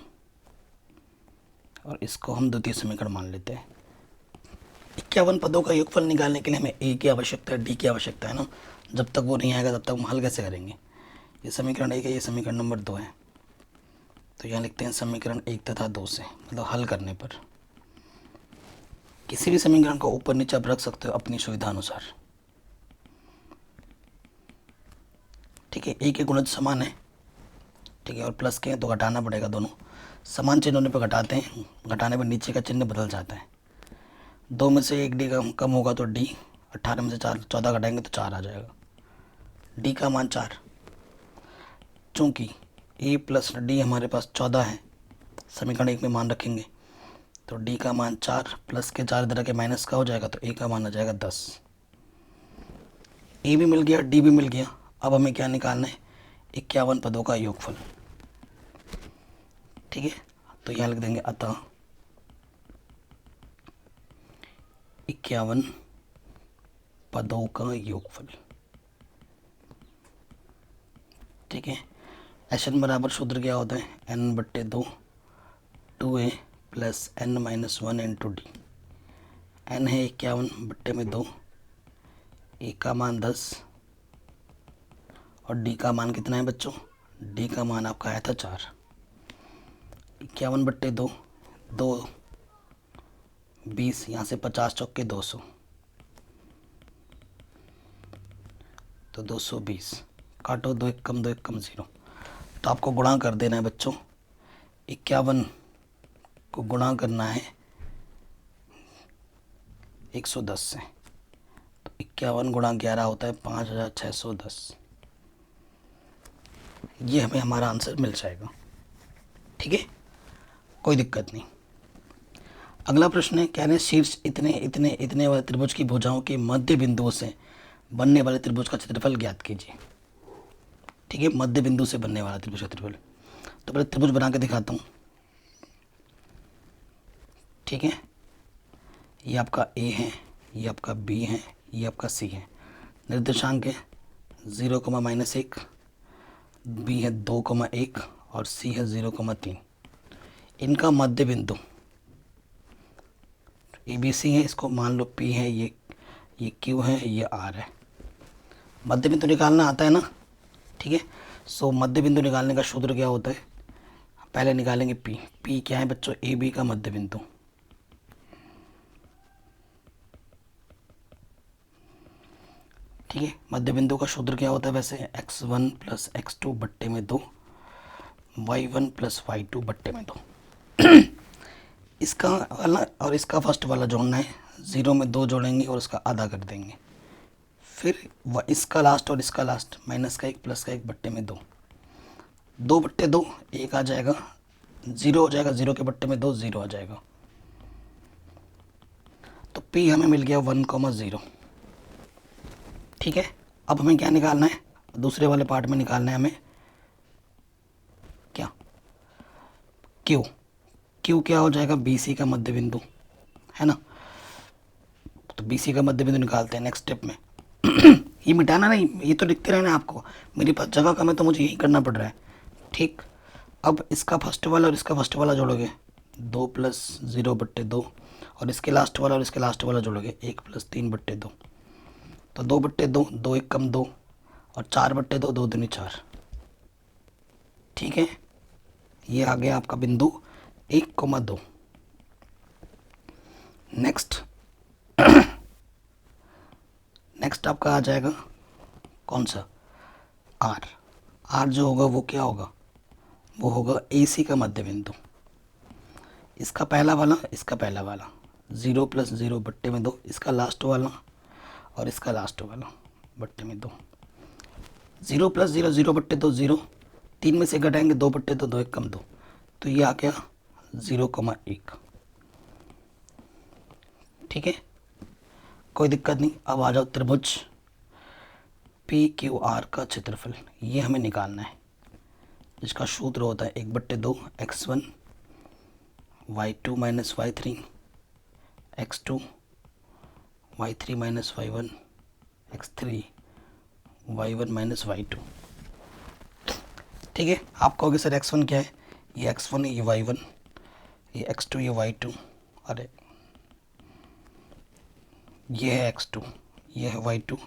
और इसको हम द्वितीय समीकरण मान लेते हैं। 51 पदों का योगफल निकालने के लिए हमें A की आवश्यकता है, D की आवश्यकता है ना। जब तक वो नहीं आएगा तब तक हम हल कैसे करेंगे। ये समीकरण 1 है, ये समीकरण नंबर 2 है, तो यहाँ लिखते हैं समीकरण 1 तथा 2 से, मतलब हल करने पर किसी भी समीकरण को ऊपर नीचे आप रख सकते हो अपनी सुविधा अनुसार। ठीक है, A के गुणज समान है, ठीक है, और प्लस के हैं तो घटाना पड़ेगा, दोनों समान चिन्ह होने पर घटाते हैं, घटाने पर नीचे का चिन्ह बदल जाता है। 2 में से 1 डी कम होगा तो डी, 18 में से 14 घटाएंगे तो 4 आ जाएगा। डी का मान 4, चूँकि A + D हमारे पास 14 है, समीकरण 1 में मान रखेंगे तो D का मान 4 प्लस के 4 इधर के माइनस का हो जाएगा तो A का मान आ जाएगा 10। A भी मिल गया, D भी मिल गया। अब हमें क्या निकालना है, 51 पदों का योगफल। ठीक है, तो यहाँ लिख देंगे अतः 51 पदों का योगफल। ठीक है, एन बराबर सूत्र क्या होता है, n/2 2a + n - 1 × d। n है 51/2, a का मान 10 और d का मान कितना है बच्चों, d का मान आपका आया था 4। 51/2 2 20, यहाँ से 50 चौके 200 तो 220, काटो 2 1 कम 2 1 कम 0, तो आपको गुणा कर देना है बच्चों। 51 को गुणा करना है 110 से, तो 51 × 11 होता है 5610। ये हमें हमारा आंसर मिल जाएगा। ठीक है, कोई दिक्कत नहीं। अगला प्रश्न है, कह रहे हैं शीर्ष इतने इतने इतने वाले त्रिभुज की भुजाओं के मध्य बिंदुओं से बनने वाले त्रिभुज का क्षेत्रफल ज्ञात कीजिए। ठीक है, मध्य बिंदु से बनने वाला त्रिभुज का क्षेत्रफल। तो पहले त्रिभुज बना के दिखाता हूँ। ठीक है, ये आपका A है, ये आपका B है, ये आपका C है। निर्देशांक है 0,-1, B है 2,1 और C है 0,3। इनका मध्य बिंदु ABC है, इसको मान लो P है, ये Q है, ये R है। मध्य बिंदु निकालना आता है ना। ठीक है, सो मध्य बिंदु निकालने का सूत्र क्या होता है, पहले निकालेंगे P। P क्या है बच्चों, AB का मध्य बिंदु। ठीक है, मध्य बिंदु का सूत्र क्या होता है वैसे, x1 + x2/2 y1 + y2/2। इसका वाला और इसका फर्स्ट वाला जोड़ना है, 0 में 2 जोड़ेंगे और उसका आधा कर देंगे, फिर इसका लास्ट और इसका लास्ट -1 + 1/2, 2/2 1 आ जाएगा, 0 हो जाएगा, 0 के बट्टे में 2 0 आ जाएगा। तो P हमें मिल गया 1,0। ठीक है, अब हमें क्या निकालना है, दूसरे वाले पार्ट में निकालना है हमें क्या, Q। Q क्या हो जाएगा, BC का मध्य बिंदु है ना। तो BC का मध्य बिंदु निकालते हैं नेक्स्ट स्टेप में। ये मिटाना नहीं, ये तो लिखते रहना आपको, मेरे पास जगह कम है तो मुझे यही करना पड़ रहा है। ठीक, अब इसका फर्स्ट वाला और इसका फर्स्ट वाला जोड़ोगे 2 + 0/2, और इसके लास्ट वाला और इसके लास्ट वाला जोड़ोगे 1 + 3/2, तो 2/2, 2 1 कम 2, और 4/2, 2 दूनी 4। ठीक है, ये आ गया आपका बिंदु 1,2। नेक्स्ट नेक्स्ट आपका आ जाएगा कौन सा, आर। आर जो होगा वो क्या होगा, वो होगा AC का मध्य बिंदु। इसका पहला वाला, इसका पहला वाला 0 + 0/2, इसका लास्ट वाला और इसका लास्ट वाला /2। 0 + 0 0/2 0, 3 में से घटाएंगे 2/2, 2 1 कम 2, तो ये आ गया 0,1। ठीक है, कोई दिक्कत नहीं। अब आ जाओ त्रिभुज PQR का क्षेत्रफल, ये हमें निकालना है, जिसका सूत्र होता है 1/2 x1 y2 - y3 x2 y3 - y1 x3 y1 - y2। ठीक है, आप कहोगे सर x1 क्या है, ये x1 है, ये y1, ये x2, ये y2, अरे ये है x2, ये है y2,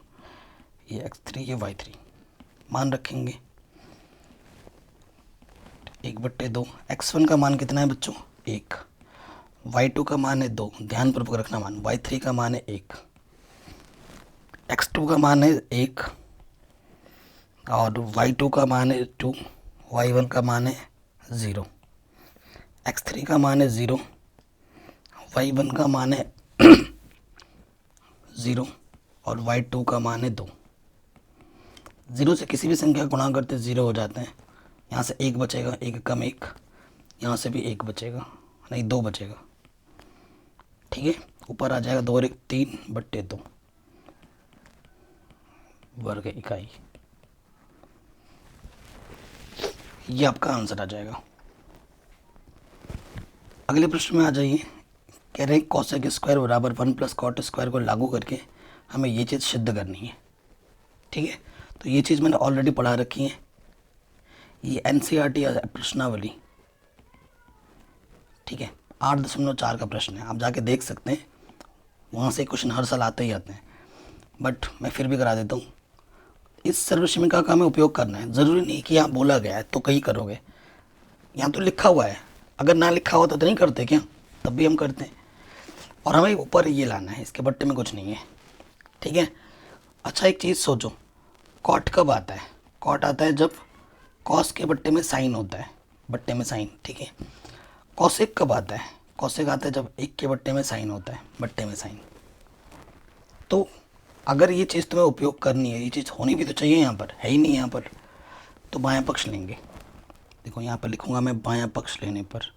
ये x3, ये y3, मान रखेंगे 1/2। x1 का मान कितना है बच्चों, 1, y2 का मान है 2, ध्यानपूर्वक रखना मान, y3 का मान है 1, x2 का मान है 1, और y2 का मान है 2, y1 का मान है 0, x3 का मान है 0, y1 का मान है 0, और y2 का मान है 2। 0 से किसी भी संख्या गुणा करते 0 हो जाते हैं। यहाँ से 1 बचेगा, 1 कम 1, यहाँ से भी 1 बचेगा, नहीं 2 बचेगा। ठीक है, ऊपर आ जाएगा 2 और 1 3/2 वर्ग इकाई। ये आपका आंसर आ जाएगा। अगले प्रश्न में आ जाइए, कह रहे हैं कोसेक स्क्वायर बराबर 1 + कॉट स्क्वायर को लागू करके हमें ये चीज़ सिद्ध करनी है। ठीक है, तो ये चीज़ मैंने ऑलरेडी पढ़ा रखी है, ये NCERT प्रश्नावली। ठीक है, 8.4 का प्रश्न है, आप जाके देख सकते हैं, वहाँ से क्वेश्चन हर साल आते ही आते हैं, बट मैं फिर भी करा देता हूँ। इस सर्वसीमिका का हमें उपयोग करना है, ज़रूरी नहीं कि यहाँ बोला गया है तो कहीं करोगे, यहाँ तो लिखा हुआ है, अगर ना लिखा होता तो नहीं करते क्या, तब भी हम करते हैं। और हमें ऊपर ये लाना है, इसके बट्टे में कुछ नहीं है। ठीक है, अच्छा एक चीज़ सोचो, कॉट कब आता है, कॉट आता है जब कॉस के बट्टे में साइन होता है, बट्टे में साइन। ठीक है, कॉसेक कब आता है, कॉसेक आता है जब 1 के बट्टे में साइन होता है, बट्टे में साइन। तो अगर ये चीज़ तुम्हें उपयोग करनी है, ये चीज़ होनी भी तो चाहिए, यहाँ पर है ही नहीं, यहाँ पर तो बायां पक्ष लेंगे। देखो यहाँ पर लिखूँगा मैं, बायां पक्ष लेने पर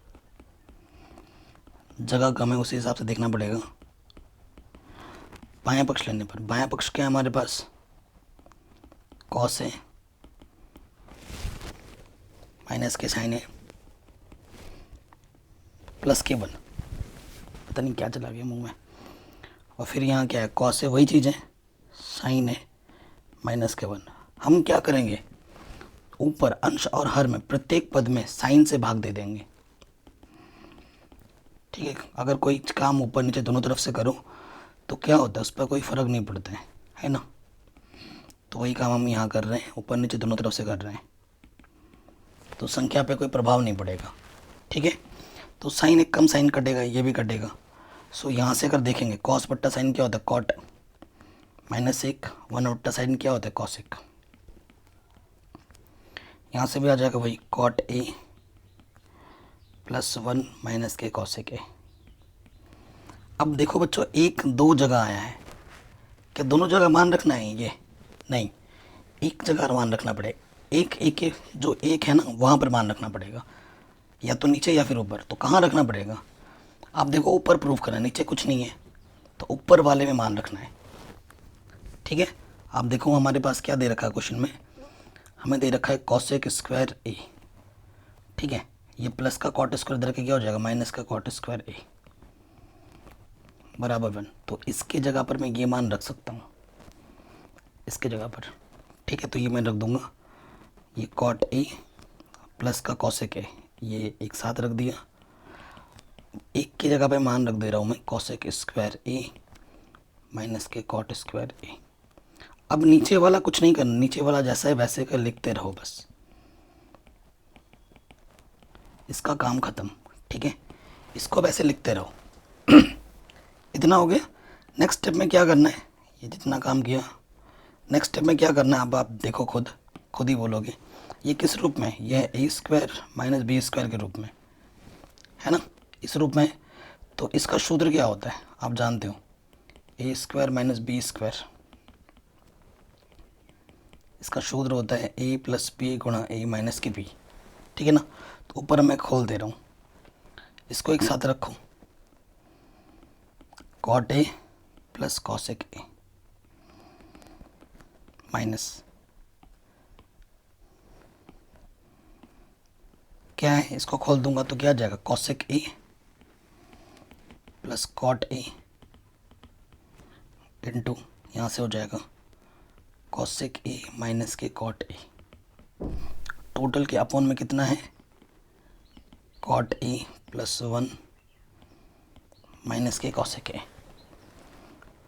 जगह कम है, उसी हिसाब से देखना पड़ेगा। बायां पक्ष लेने पर, बायां पक्ष क्या है हमारे पास, कॉस है, माइनस के साइन है, प्लस के 1, पता नहीं क्या चला गया मुंह में, और फिर यहाँ क्या है, कॉस है, वही चीज़ है, साइन है, माइनस के 1। हम क्या करेंगे, ऊपर अंश और हर में प्रत्येक पद में साइन से भाग दे देंगे। ठीक है, अगर कोई काम ऊपर नीचे दोनों तरफ से करो तो क्या होता है, उस पर कोई फ़र्क नहीं पड़ता है ना। तो वही काम हम यहाँ कर रहे हैं, ऊपर नीचे दोनों तरफ से कर रहे हैं, तो संख्या पे कोई प्रभाव नहीं पड़ेगा। ठीक है, तो साइन एक कम साइन कटेगा, ये भी कटेगा। सो यहाँ से अगर देखेंगे, कॉस बट्टा साइन क्या होता है, कॉट, -1, 1 बट्टा साइन क्या होता है, कॉसेक। यहाँ से भी आ जाएगा वही, कॉट A + 1 माइनस के कॉसेक A। अब देखो बच्चों, 1 2 जगह आया है, क्या दोनों जगह मान रखना है, ये नहीं, एक जगह मान रखना पड़ेगा, एक जो 1 है ना वहाँ पर मान रखना पड़ेगा, या तो नीचे या फिर ऊपर। तो कहाँ रखना पड़ेगा, आप देखो ऊपर प्रूफ करना, नीचे कुछ नहीं है, तो ऊपर वाले में मान रखना है। ठीक है, आप देखो हमारे पास क्या दे रखा है क्वेश्चन में, हमें दे रखा है कॉसेक स्क्वायर A। ठीक है, ये प्लस का कॉट स्क्वायर दे रखा क्या हो जाएगा, माइनस का कॉट स्क्वायर A। बराबर 1, तो इसके जगह पर मैं ये मान रख सकता हूँ, इसके जगह पर। ठीक है, तो ये मैं रख दूंगा, ये कॉट ए प्लस का कॉसेक ए, ये एक साथ रख दिया। एक की जगह पे मान रख दे रहा हूँ मैं, कॉसेक स्क्वायर ए माइनस के कॉट स्क्वायर ए। अब नीचे वाला कुछ नहीं करना, नीचे वाला जैसा है वैसे का लिखते रहो बस, इसका काम खत्म। ठीक है, इसको वैसे लिखते रहो। इतना हो गया। नेक्स्ट स्टेप में क्या करना है, ये जितना काम किया, नेक्स्ट स्टेप में क्या करना है अब आप देखो, खुद ही बोलोगे। ये किस रूप में, यह ए स्क्वायर माइनस बी स्क्वायर के रूप में है ना, इस रूप में। तो इसका सूत्र क्या होता है आप जानते हो, ए स्क्वायर माइनस बी स्क्वायर, इसका सूत्र होता है ए प्लस बी गुणा ए माइनस के बी। ठीक है ना, तो ऊपर मैं खोल दे रहा हूँ, इसको एक साथ रखो, cot A plus cosec A minus क्या है, इसको खोल दूंगा तो क्या आ जाएगा, cosec A plus cot A into यहाँ से हो जाएगा कॉसेक ए माइनस के कॉट ए। टोटल के अपॉन में कितना है, कॉट ए प्लस 1 माइनस के कॉसेक ए।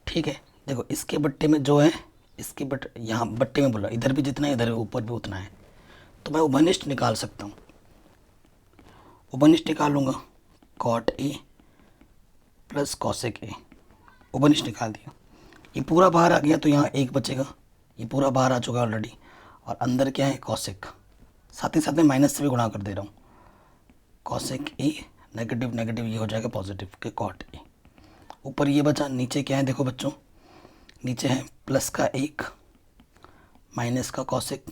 ठीक है, देखो इसके बट्टे में जो है, इसके यहाँ बट्टे में बोला, इधर भी जितना है इधर ऊपर भी उतना है, तो मैं उभनिष्ठ निकाल सकता हूँ। उभनिष्ठ निकालूंगा, cot A plus cosec A, उभनिष्ठ निकाल दिया। ये पूरा बाहर आ गया तो यहाँ एक बचेगा, ये पूरा बाहर आ चुका ऑलरेडी, और अंदर क्या है कॉसेक, साथ ही साथ में माइनस से भी गुणा कर दे रहा हूँ, कॉसेक ए नेगेटिव नेगेटिव ये हो जाएगा पॉजिटिव के कॉट ए। ऊपर ये बचा, नीचे क्या है देखो बच्चों, नीचे है प्लस का 1 माइनस का कॉसेक,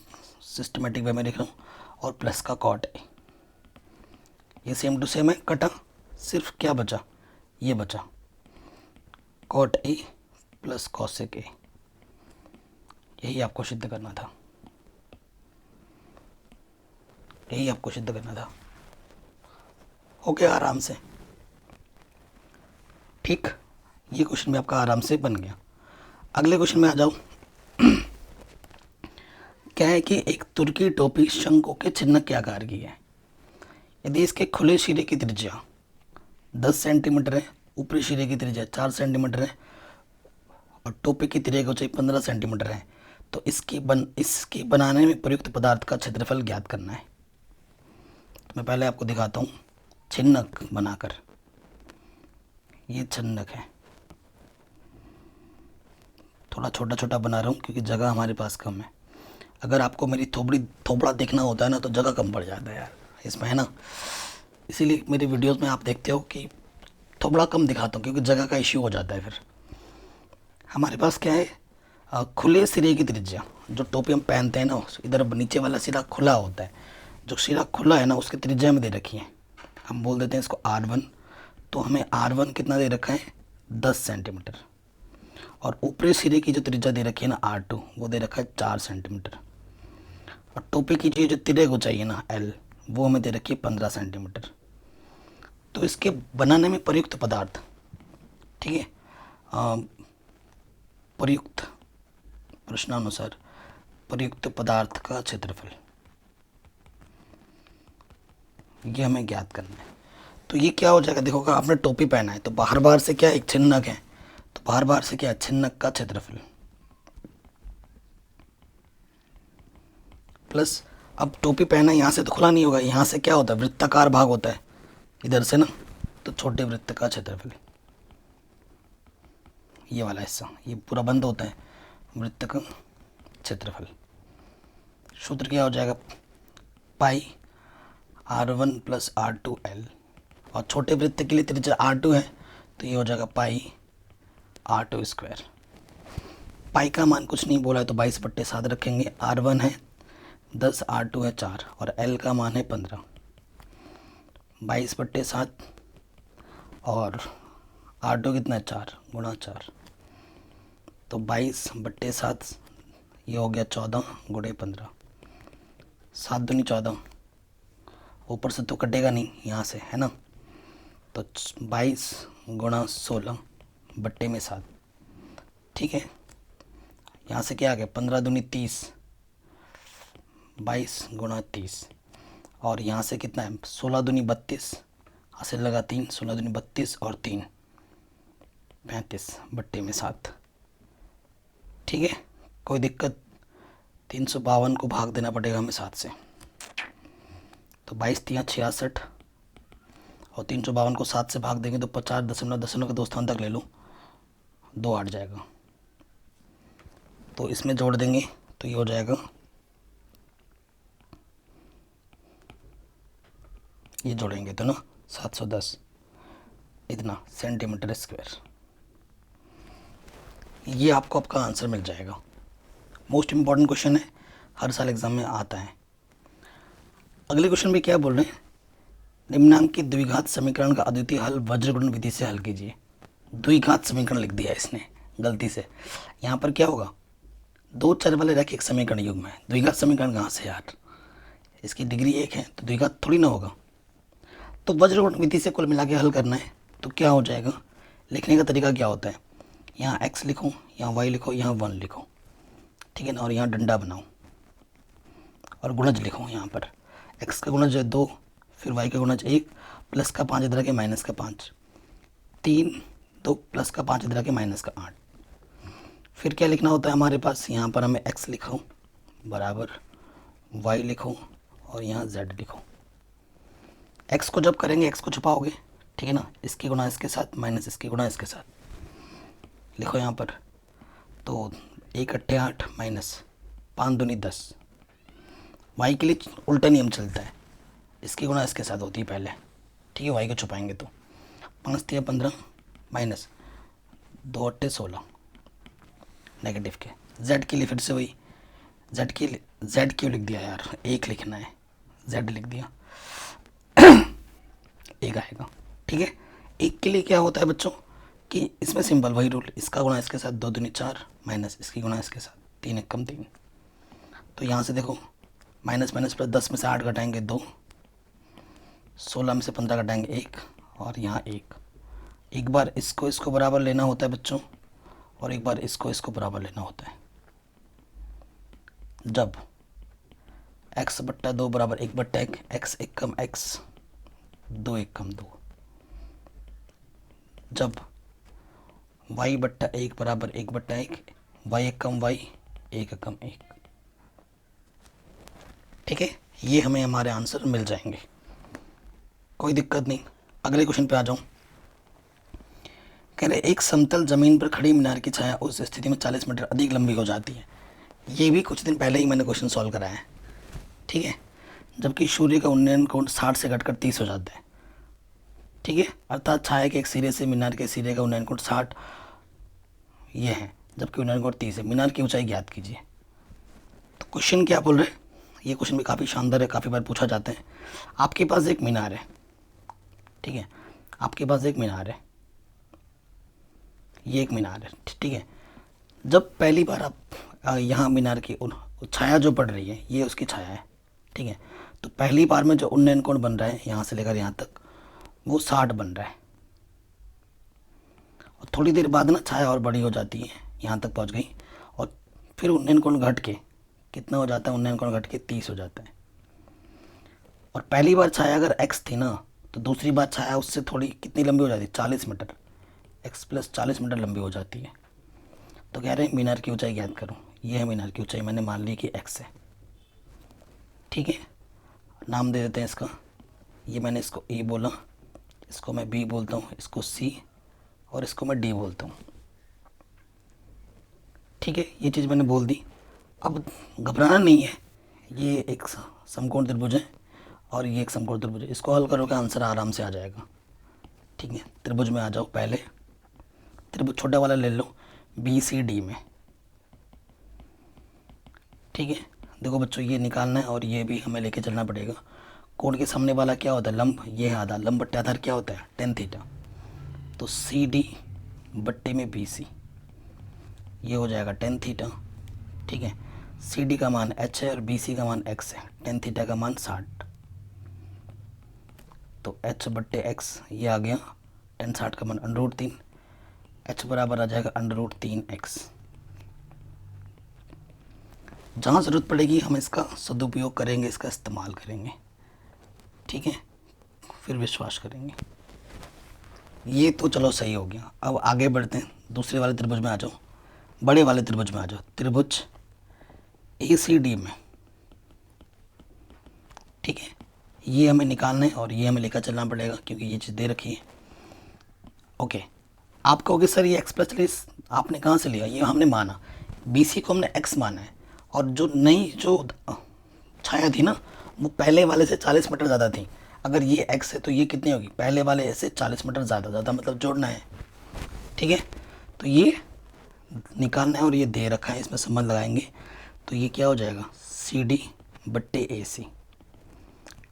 सिस्टमेटिक वे में लिख रहा हूँ, और प्लस का कॉट ए। ये सेम टू सेम है, कटा, सिर्फ क्या बचा, ये बचा cot A plus cosec A. यही आपको सिद्ध करना था, यही आपको सिद्ध करना था। हो गया आराम से। ठीक, ये क्वेश्चन भी आपका आराम से बन गया। अगले क्वेश्चन में आ जाओ। क्या है कि एक तुर्की टोपी शंकु के चिन्ह के आकार की है। यदि इसके खुले सिरे की त्रिज्या 10 सेंटीमीटर है, ऊपरी सिरे की त्रिज्या 4 सेंटीमीटर है, और टोपी की त्रिज्या ऊंचाई 15 सेंटीमीटर है, तो इसके बनाने में प्रयुक्त पदार्थ का क्षेत्रफल ज्ञात करना है। तो मैं पहले आपको दिखाता हूँ छिन्नक बनाकर। ये छिन्नक है, थोड़ा छोटा छोटा बना रहा हूँ क्योंकि जगह हमारे पास कम है। अगर आपको मेरी थोबड़ा देखना होता है ना तो जगह कम पड़ जाता है यार इसमें, है ना। इसीलिए मेरी वीडियोस में आप देखते हो कि थोबड़ा कम दिखाता हूँ क्योंकि जगह का इश्यू हो जाता है। फिर हमारे पास क्या है, खुले सिरे की त्रिज्या, जो टोपी हम पहनते हैं ना, इधर नीचे वाला सिरा खुला होता है, जो सिरा खुला है ना उसकी त्रिज्या में दे रखी है, हम बोल देते हैं इसको R1। तो हमें R1 कितना दे रखा है, 10 सेंटीमीटर, और ऊपरी सिरे की जो त्रिज्या दे रखी है ना R2, वो दे रखा है 4 सेंटीमीटर, और टोपी की जो तिर्यक ऊंचाई है ना L, वो हमें दे रखी है 15 सेंटीमीटर। तो इसके बनाने में प्रयुक्त पदार्थ, ठीक है, प्रयुक्त प्रश्नानुसार प्रयुक्त पदार्थ का क्षेत्रफल, ये हमें ज्ञात करना है। तो ये क्या हो जाएगा, देखो आपने टोपी पहना है तो बाहर बाहर से क्या एक छिन्नक है, तो बाहर बाहर से क्या है, छिन्नक का क्षेत्रफल प्लस, अब टोपी पहना है यहाँ से तो खुला नहीं होगा, यहाँ से क्या होता है वृत्ताकार भाग होता है इधर से ना, तो छोटे वृत्त का क्षेत्रफल, ये वाला हिस्सा ये पूरा बंद होता है, वृत्त का क्षेत्रफल। सूत्र क्या हो जाएगा, पाई R1 प्लस R2L, और छोटे वृत्त के लिए त्रिज्या R2 है तो ये हो जाएगा पाई R2 स्क्वायर। पाई का मान कुछ नहीं बोला है तो 22/7 रखेंगे। R1 है 10, R2 है 4, और L का मान है 15। 22/7 और R2 कितना है 4 गुणा 4, तो 22/7 ये हो गया 14 गुणे 15, 7 दूनी 14, ऊपर से तो कटेगा नहीं यहाँ से, है ना। तो 22 गुणा 16 बट्टे में 7। ठीक है, यहाँ से क्या आ गया 15 दूनी 30, 22 गुणा 30, और यहाँ से कितना है 16 दूनी 32, हासिल लगा 3, 16 दूनी 32 और 3 35 बट्टे में 7। ठीक है, कोई दिक्कत? 352 को भाग देना पड़ेगा हमें 7 से, तो 22 तियाँ 66 और 352 को 7 से भाग देंगे तो 50.0 के 2 स्थान तक ले लो, 2 8 जाएगा। तो इसमें जोड़ देंगे तो ये हो जाएगा, ये जोड़ेंगे तो ना 710 इतना सेंटीमीटर स्क्वायर। ये आपको आपका आंसर मिल जाएगा। मोस्ट इम्पॉर्टेंट क्वेश्चन है, हर साल एग्जाम में आता है। अगले क्वेश्चन में क्या बोल रहे हैं, निम्नांकित द्विघात समीकरण का अद्वितीय हल वज्रगुणन विधि से हल कीजिए। द्विघात समीकरण लिख दिया इसने गलती से। यहाँ पर क्या होगा, 2 चर वाले रैखिक समीकरण युग्म है। द्विघात समीकरण कहाँ से यार, इसकी डिग्री 1 है तो द्विघात थोड़ी ना होगा। तो वज्रगुणन विधि से कुल मिला के हल करना है। तो क्या हो जाएगा, लिखने का तरीका क्या होता है, यहाँ x लिखो, यहाँ y लिखो, यहाँ 1 लिखो, ठीक है ना, और यहाँ डंडा बनाओ और गुणज लिखो। यहाँ पर x का गुणज है 2, फिर y का गुणज 1, प्लस का 5 इधर के माइनस का 5, 3 2 प्लस का 5 इधर के माइनस का 8। फिर क्या लिखना होता है हमारे पास, यहाँ पर हमें x लिखो बराबर y लिखो और यहाँ z लिखो। x को जब करेंगे x को छुपाओगे, ठीक है ना, इसकी गुणा इसके साथ माइनस इसकी गुणा इसके साथ लिखो यहाँ पर। तो 1 8 8 माइनस 5 दूनी 10। y के लिए उल्टा नियम चलता है, इसकी गुणा इसके साथ होती है पहले, ठीक है। y को छुपाएंगे तो 5 3 15 माइनस 2 8 16 नेगेटिव के। z के लिए फिर से वही, z के लिए z क्यों लिख दिया यार, 1 लिखना है, z लिख दिया 1 आएगा, ठीक है। 1 के लिए क्या होता है बच्चों कि इसमें सिंपल वही रूल, इसका गुणा इसके साथ 2 दूनी 4 माइनस इसकी गुणा इसके साथ 3 1 कम 3। तो यहाँ से देखो माइनस माइनस प्लस 10 में से 8 घटाएंगे 2, 16 में से 15 घटाएंगे 1 और यहाँ 1। एक बार इसको बराबर लेना होता है बच्चों और एक बार इसको बराबर लेना होता है। जब x बट्टा 2 बराबर 1 बट्टा 1, x 1 कम x 2 1 कम 2। जब y बट्टा 1 बराबर 1 बट्टा 1, y 1 कम y 1 कम 1, ठीक है। ये हमें हमारे आंसर मिल जाएंगे, कोई दिक्कत नहीं। अगले क्वेश्चन पे आ जाऊं। कह रहे एक समतल जमीन पर खड़ी मीनार की छाया उस स्थिति में 40 मीटर अधिक लंबी हो जाती है। ये भी कुछ दिन पहले ही मैंने क्वेश्चन सॉल्व कराया है, ठीक है। जबकि सूर्य का उन्नयन कोण 60 से घटकर 30 हो जाता है, ठीक है। अर्थात छाया के एक सिरे से मीनार के सिरे का उन्नयन कोण 60 ये है, जबकि उन्नयन कोण 30 है। मीनार की ऊंचाई ज्ञात कीजिए। तो क्वेश्चन क्या बोल रहे हैं, ये क्वेश्चन भी काफ़ी शानदार है, काफ़ी बार पूछा जाता है। आपके पास एक मीनार है, ठीक है, आपके पास एक मीनार है, ये एक मीनार है, ठीक है। जब पहली बार आप यहाँ मीनार की छाया जो पड़ रही है ये उसकी छाया है, ठीक है। तो पहली बार में जो उन्नयन कोण बन रहा है यहाँ से लेकर यहाँ तक वो 60 बन रहा है, और थोड़ी देर बाद ना छाया और बड़ी हो जाती है, यहाँ तक पहुँच गई, और फिर उन्नयन कोण घट के कितना हो जाता है, उन्नयन कोण घट के 30 हो जाता है। और पहली बार छाया अगर x थी ना, तो दूसरी बार छाया उससे थोड़ी कितनी लंबी हो जाती है, 40 मीटर, x प्लस 40 मीटर लंबी हो जाती है। तो कह रहे हैं मीनार की ऊंचाई ज्ञात करो। ये है मीनार की ऊंचाई, मैंने मान ली कि x है, ठीक है। नाम दे देते हैं इसका, ये मैंने इसको e बोला, इसको मैं b बोलता हूँ, इसको c और इसको मैं d बोलता हूँ, ठीक है। ये चीज़ मैंने बोल दी। अब घबराना नहीं है, ये एक समकोण त्रिभुज है और ये एक समकोण त्रिभुज है, इसको हल करोगे आंसर आराम से आ जाएगा, ठीक है। त्रिभुज में आ जाओ, पहले त्रिभुज छोटा वाला ले लो BCD में, ठीक है। देखो बच्चों ये निकालना है और ये भी हमें लेके चलना पड़ेगा। कोण के सामने वाला क्या होता है, लंब, ये है आधा, लंब बट्टे आधार क्या होता है, tan थीटा। तो CD बट्टे में BC ये हो जाएगा tan थीटा, ठीक है। CD का मान h है और BC का मान x है, tan थीटा का मान 60, तो h बट्टे x ये आ गया, tan 60 का मान √3, h बराबर आ जाएगा √3x। जहाँ ज़रूरत पड़ेगी हम इसका सदुपयोग करेंगे, इसका इस्तेमाल करेंगे, ठीक है, फिर विश्वास करेंगे। ये तो चलो सही हो गया। अब आगे बढ़ते हैं, दूसरे वाले त्रिभुज में आ जाओ, बड़े वाले त्रिभुज में आ जाओ, त्रिभुज ACD में, ठीक है। ये हमें निकालना है और ये हमें लेकर चलना पड़ेगा क्योंकि ये चीज़ दे रखी है। ओके, आप कहोगे सर ये x+40 आपने कहाँ से लिया? ये हमने माना, BC को हमने x माना है, और जो नई जो छाया थी ना वो पहले वाले से 40 मीटर ज़्यादा थी। अगर ये x है तो ये कितनी होगी? पहले वाले से 40 मीटर ज़्यादा मतलब जोड़ना है, ठीक है। तो ये निकालना है और ये दे रखा है, इसमें संबंध लगाएंगे तो ये क्या हो जाएगा? CD बट्टे AC,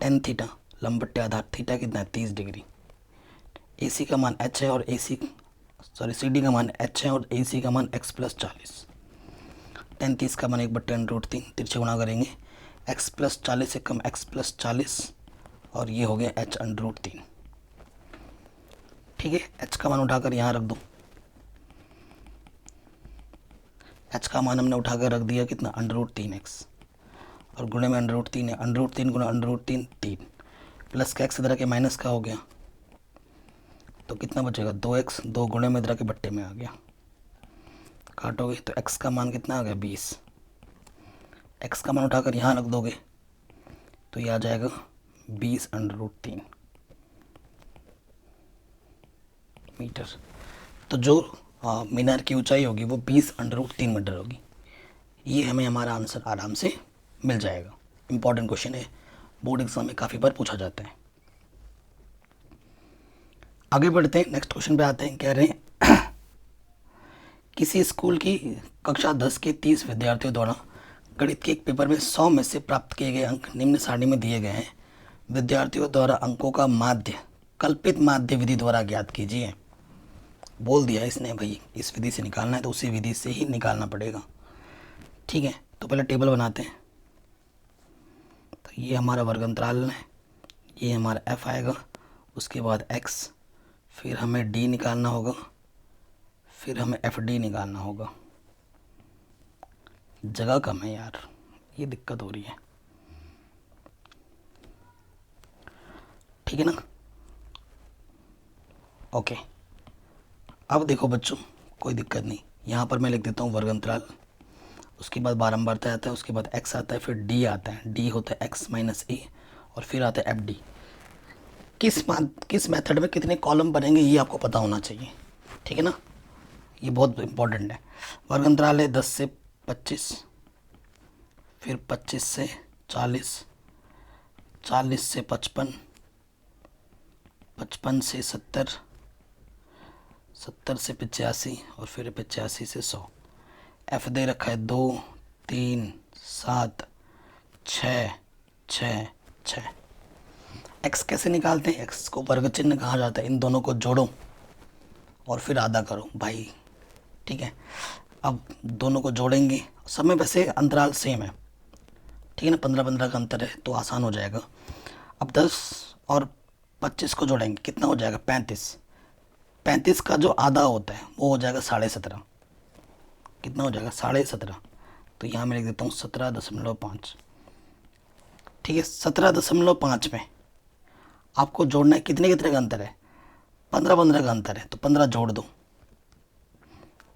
tan थीटा लंब बट्टे आधार, थीटा कितना है? 30 डिग्री। AC का मान h है और CD का मान h है और AC का मान x+40। tan 30 का मान 1/√3, तिरछे गुणा करेंगे, x+40 से कम x+40 और ये हो गया h√3, ठीक है। h का मान उठाकर यहाँ रख दो, h का मान हमने उठाकर रख दिया कितना? √3x, और गुणे में √3 है, √3 गुणा √3 3, प्लस का x इधर के माइनस का हो गया तो कितना बचेगा? 2x, 2 गुणे में इधर के बट्टे में आ गया, काटोगे तो x का मान कितना आ गया? 20। x का मान उठाकर यहाँ रख दोगे तो ये आ जाएगा 20√3 मीटर। तो जो मीनार की ऊंचाई होगी वो 20√3 मीटर होगी। ये हमें हमारा आंसर आराम से मिल जाएगा। इम्पॉर्टेंट क्वेश्चन है, बोर्ड एग्जाम में काफ़ी बार पूछा जाता है। आगे बढ़ते हैं, नेक्स्ट क्वेश्चन पे आते हैं। कह रहे हैं किसी स्कूल की कक्षा 10 के 30 विद्यार्थियों द्वारा गणित के एक पेपर में 100 में से प्राप्त किए गए अंक निम्न सारणी में दिए गए हैं। विद्यार्थियों द्वारा अंकों का माध्य कल्पित माध्य विधि द्वारा ज्ञात कीजिए। बोल दिया इसने भाई इस विधि से निकालना है तो उसी विधि से ही निकालना पड़ेगा, ठीक है। तो पहले टेबल बनाते हैं। तो ये हमारा वर्ग अंतराल है, ये हमारा f आएगा, उसके बाद x, फिर हमें d निकालना होगा, फिर हमें FD निकालना होगा। जगह कम है यार, ये दिक्कत हो रही है, ठीक है ना। ओके, अब देखो बच्चों कोई दिक्कत नहीं, यहाँ पर मैं लिख देता हूँ वर्ग अंतराल, उसके बाद बारंबारता आता है, उसके बाद x आता है, फिर d आता है, d होता है x - a, और फिर आता है FD। किस मेथड में कितने कॉलम बनेंगे ये आपको पता होना चाहिए, ठीक है ना, ये बहुत इंपॉर्टेंट है। वर्ग अंतराल है 10 से 25, फिर 25 से 40, 40 से 55, 55 से 70, 70 से 85, और फिर 85 से 100। f दे रखा है 2 3 7 6 6 6। x कैसे निकालते हैं? x को वर्ग चिन्ह कहा जाता है, इन दोनों को जोड़ो और फिर आधा करो भाई, ठीक है। अब दोनों को जोड़ेंगे, सब में वैसे अंतराल सेम है, ठीक है ना, 15-15 का अंतर है तो आसान हो जाएगा। अब 10 और 25 को जोड़ेंगे, कितना हो जाएगा? 35। 35 का जो आधा होता है वो हो जाएगा 17.5, कितना हो जाएगा? 17.5। तो यहाँ मैं लिख देता हूँ 17.5, ठीक है। 17.5 में आपको जोड़ना है, कितने कितने का अंतर है? 15-15 का अंतर है, तो 15 जोड़ दो,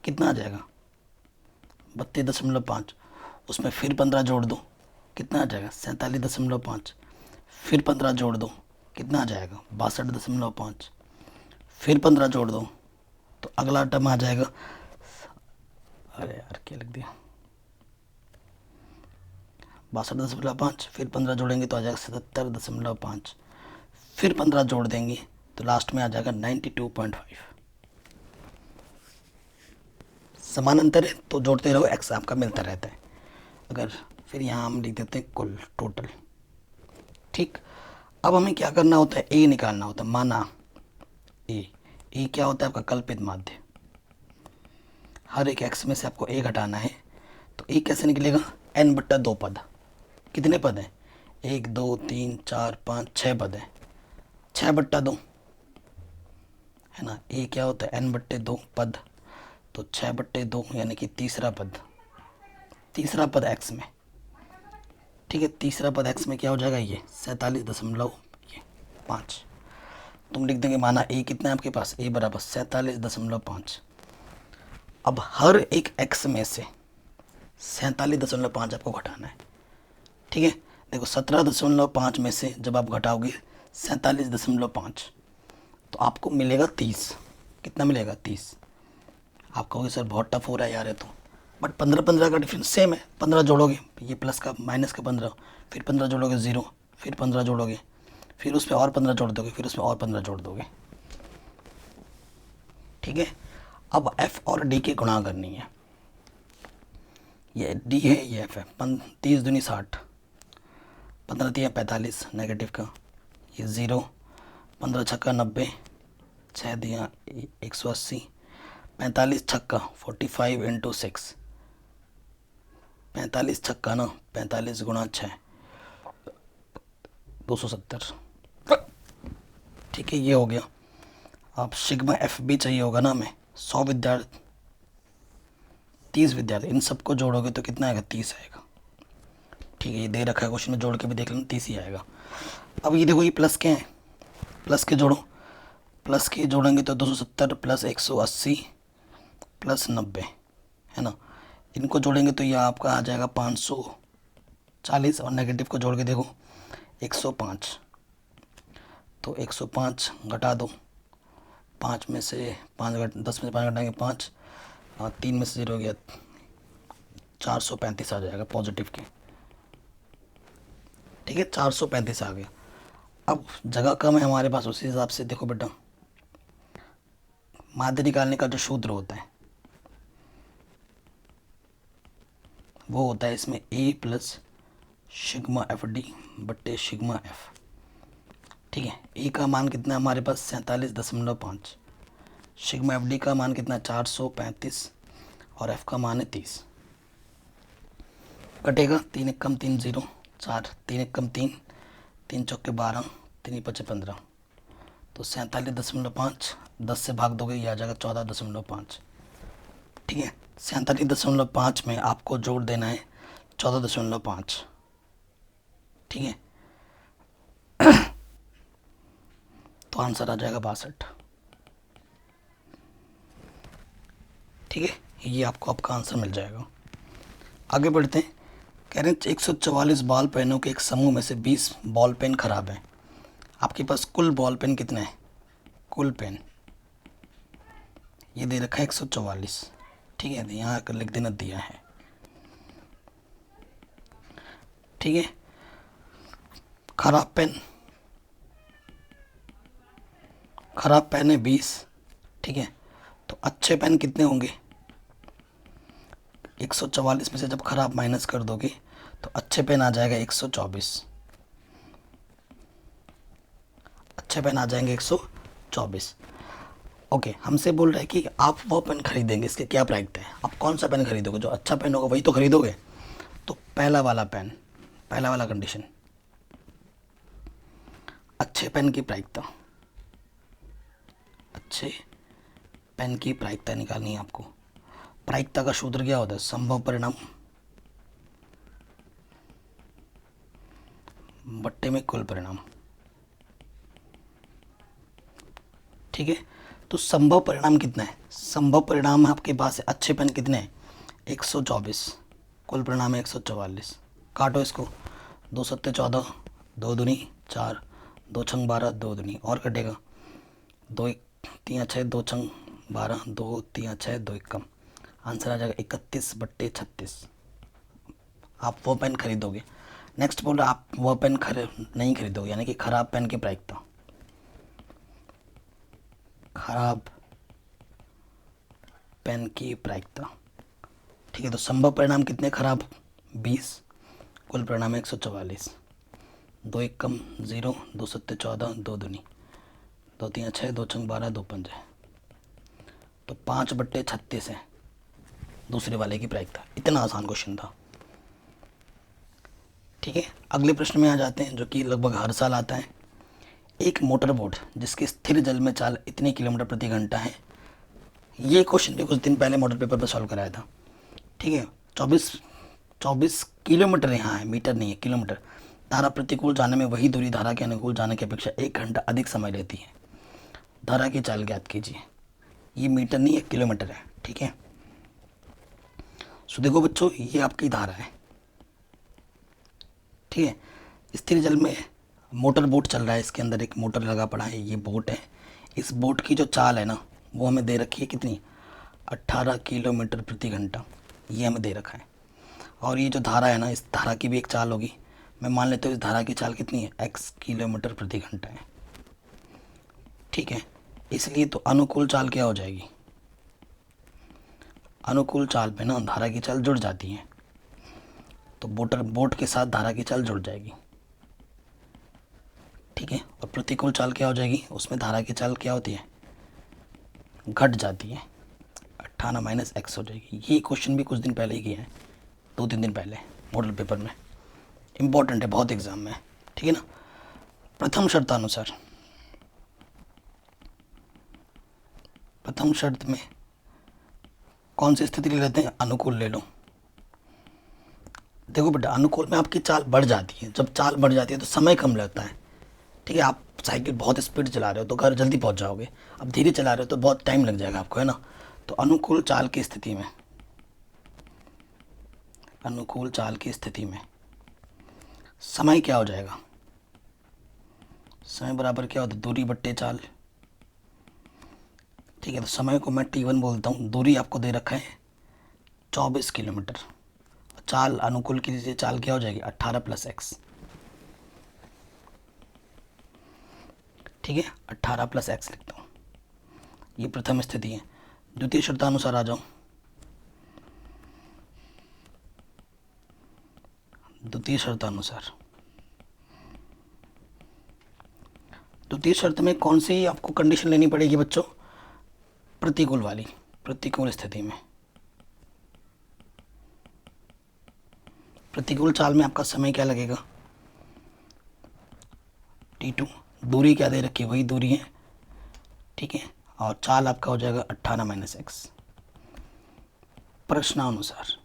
कितना आ जाएगा? 32.5। उसमें फिर 15 जोड़ दो, कितना आ जाएगा? 47.5। फिर 15 जोड़ दो, कितना आ जाएगा? 62.5। फिर 15 जोड़ दो तो अगला टर्म आ जाएगा, अरे यार क्या लिख दिया, 62.5। फिर 15 जोड़ेंगे तो आ जाएगा 77.5। फिर 15 जोड़ देंगे तो लास्ट में आ जाएगा 92.5। समान अंतर है तो जोड़ते रहो, एक्स आपका मिलता रहता है। अगर फिर यहाँ हम लिख देते हैं कुल टोटल, ठीक। अब हमें क्या करना होता है? ए निकालना होता है, माना ए क्या होता है? आपका कल्पित माध्य। हर एक एक्स में से आपको ए घटाना है, तो ए कैसे निकलेगा? n/2 पद। कितने पद हैं? 1 2 3 4 5 6 पद हैं, 6/2 है ना। ए क्या होता है? n/2 पद, तो 6/2 यानी कि तीसरा पद x में, ठीक है। तीसरा पद x में क्या हो जाएगा, ये 47.5। तुम लिख देंगे माना a कितना है आपके पास, a बराबर 47.5। अब हर एक x में से 47.5 आपको घटाना है, ठीक है। देखो 17.5 में से जब आप घटाओगे 47.5 तो आपको मिलेगा 30। कितना मिलेगा, 30। आप कहोगे सर बहुत टफ हो रहा है यार ये तो, बट 15 का डिफरेंस सेम है। 15 जोड़ोगे, ये प्लस का माइनस का 15, फिर 15 जोड़ोगे 0, फिर 15 जोड़ोगे, फिर उसमें और 15 जोड़ दोगे, फिर उसमें और 15 जोड़ दोगे, ठीक है। अब f और d की गुणा करनी है। ये d है, ये f है। 30 दूनी 60, 15 तिया 45 नेगेटिव का, ये 0, 15 छक्का 90, 6 दिया 180, 45 छक्का 45 इंटू 6, 45 छक्का ना 45 गुणा 6 270, ठीक है। ये हो गया। अब सिग्मा एफ भी चाहिए होगा ना हमें। 100 विद्यार्थी, 30 विद्यार्थी, इन सबको जोड़ोगे तो कितना आएगा, 30 आएगा, ठीक है। ये दे रखा है क्वेश्चन में, जोड़ के भी देख लेना, 30 ही आएगा। अब ये देखो ये प्लस के हैं, प्लस के जोड़ो, प्लस के जोड़ेंगे तो 270 प्लस 180 प्लस 90 है ना। इनको जोड़ेंगे तो ये आपका आ जाएगा 540, और नेगेटिव को जोड़ के देखो 105, तो 105 घटा दो, 5 में से 5 10 में से 5 घटाएंगे 5, 3 में से 0 गया, 435 आ जाएगा पॉजिटिव के, ठीक है। 435 आ गया। अब जगह कम है हमारे पास, उसी हिसाब से देखो बेटा, माध्य निकालने का जो सूत्र होता है वो होता है इसमें a plus sigma F D बट्टे सिग्मा एफ, ठीक है। a का मान कितना है हमारे पास 47.5, सिग्मा एफ डी का मान कितना है 435, और f का मान है 30। कटेगा 3 एक कम 3 0 4, 3 एक कम 3, 3 चौके 12, 3 पचे 15, तो 47.5 10 से भाग दोगे, ये आ जाएगा 14.5, ठीक है। 47.5 में आपको जोड़ देना है 14.5, ठीक है। तो आंसर आ जाएगा 62, ठीक है। ये आपको आपका आंसर मिल जाएगा। आगे बढ़ते हैं। कह रहे हैं 144 बॉल पेनों के एक समूह में से 20 बॉल पेन खराब है। आपके पास कुल बॉल पेन कितने हैं, कुल पेन ये दे रखा है 144, ठीक है। यहाँ आकर लिख देना दिया है, ठीक है। खराब पेन है 20, ठीक है। तो अच्छे पेन कितने होंगे, 144 में से जब खराब माइनस कर दोगे तो अच्छे पेन आ जाएगा 124, अच्छे पेन आ जाएंगे 124। ओके, हमसे बोल रहा है कि आप वो पेन खरीदेंगे, इसके क्या प्राइस है। आप कौन सा पेन खरीदोगे, जो अच्छा पेन होगा वही तो खरीदोगे। तो पहला वाला पेन, पहला वाला कंडीशन, अच्छे पेन की प्रायिकता, अच्छे पेन की प्रायिकता निकालनी है आपको। प्रायिकता का सूत्र क्या होता है, संभव परिणाम बट्टे में कुल परिणाम, ठीक है। तो संभव परिणाम कितना है, संभव परिणाम आपके पास है, अच्छे पेन कितने हैं 124, कुल परिणाम है 144। काटो इसको, 2 सत्ते 14, 2 दूनी 4, 2 छंग 12, 2 दूनी और कटेगा 2 3 6, 2 छंग 12, 2 3 6, 2 1 कम, आंसर आ जाएगा 31/36। आप वो पेन खरीदोगे। नेक्स्ट बोल रहा आप वो पेन नहीं खरीदोगे, यानी कि खराब पेन की प्रायिकता, खराब पेन की प्रायिकता, ठीक है। तो संभव परिणाम कितने खराब, 20, कुल परिणाम 144, 2 1 कम 0, 2 सत्ते 14, 2 दूनी 2 3 6, 2 छंग 12, 2 पंजे, तो 5/36 है दूसरे वाले की प्रायिकता। इतना आसान क्वेश्चन था, ठीक है। अगले प्रश्न में आ जाते हैं, जो कि लगभग हर साल आता है। एक मोटर बोट जिसकी स्थिर जल में चाल इतने किलोमीटर प्रति घंटा है, ये क्वेश्चन भी कुछ दिन पहले मॉडल पेपर पर सॉल्व कराया था। ठीक है, 24 किलोमीटर यहाँ है, मीटर नहीं है, किलोमीटर। धारा प्रतिकूल जाने में वही दूरी धारा के अनुकूल जाने की अपेक्षा 1 घंटा अधिक समय लेती है। धारा की चाल ज्ञात कीजिए। ये मीटर नहीं है, किलोमीटर है। ठीक है, सो देखो बच्चों, ये आपकी धारा है। ठीक है, स्थिर जल में मोटर बोट चल रहा है, इसके अंदर एक मोटर लगा पड़ा है, ये बोट है। इस बोट की जो चाल है ना, वो हमें दे रखी है कितनी, 18 किलोमीटर प्रति घंटा, ये हमें दे रखा है। और ये जो धारा है ना, इस धारा की भी एक चाल होगी। मैं मान लेता हूँ इस धारा की चाल कितनी है, x किलोमीटर प्रति घंटा है। ठीक है, इसलिए तो अनुकूल चाल क्या हो जाएगी, अनुकूल चाल पे ना धारा की चाल जुड़ जाती है, तो बोट के साथ धारा की चाल जुड़ जाएगी। ठीक है, और प्रतिकूल चाल क्या हो जाएगी, उसमें धारा की चाल क्या होती है, घट जाती है, 18 माइनस एक्स हो जाएगी। ये क्वेश्चन भी कुछ दिन पहले ही किया है, 2-3 दिन पहले मॉडल पेपर में। इम्पोर्टेंट है बहुत एग्जाम में। ठीक है ना। प्रथम शर्तानुसार, प्रथम शर्त में कौन सी स्थिति ले लेते हैं, अनुकूल ले लो। देखो बेटा, अनुकूल में आपकी चाल बढ़ जाती है। जब चाल बढ़ जाती है तो समय कम लगता है। ठीक है, आप साइकिल बहुत स्पीड चला रहे हो तो घर जल्दी पहुंच जाओगे, अब धीरे चला रहे हो तो बहुत टाइम लग जाएगा आपको, है ना। तो अनुकूल चाल की स्थिति में, अनुकूल चाल की स्थिति में समय क्या हो जाएगा, समय बराबर क्या होता है, दूरी बट्टे चाल। ठीक है, तो समय को मैं t1 बोलता हूँ। दूरी आपको दे रखा है 24 किलोमीटर। चाल अनुकूल की लीजिए, चाल क्या हो जाएगी, 18 + x। ठीक है, 18 + x लिखता हूँ। ये प्रथम स्थिति है। द्वितीय शर्तानुसार आ जाओ। द्वितीय शर्तानुसार, द्वितीय शर्त में कौन सी आपको कंडीशन लेनी पड़ेगी बच्चों, प्रतिकूल वाली। प्रतिकूल स्थिति में, प्रतिकूल चाल में आपका समय क्या लगेगा, t2। दूरी क्या दे रखी है, वही दूरी है। ठीक है, और चाल आपका हो जाएगा 18 माइनस एक्स। प्रश्नानुसार,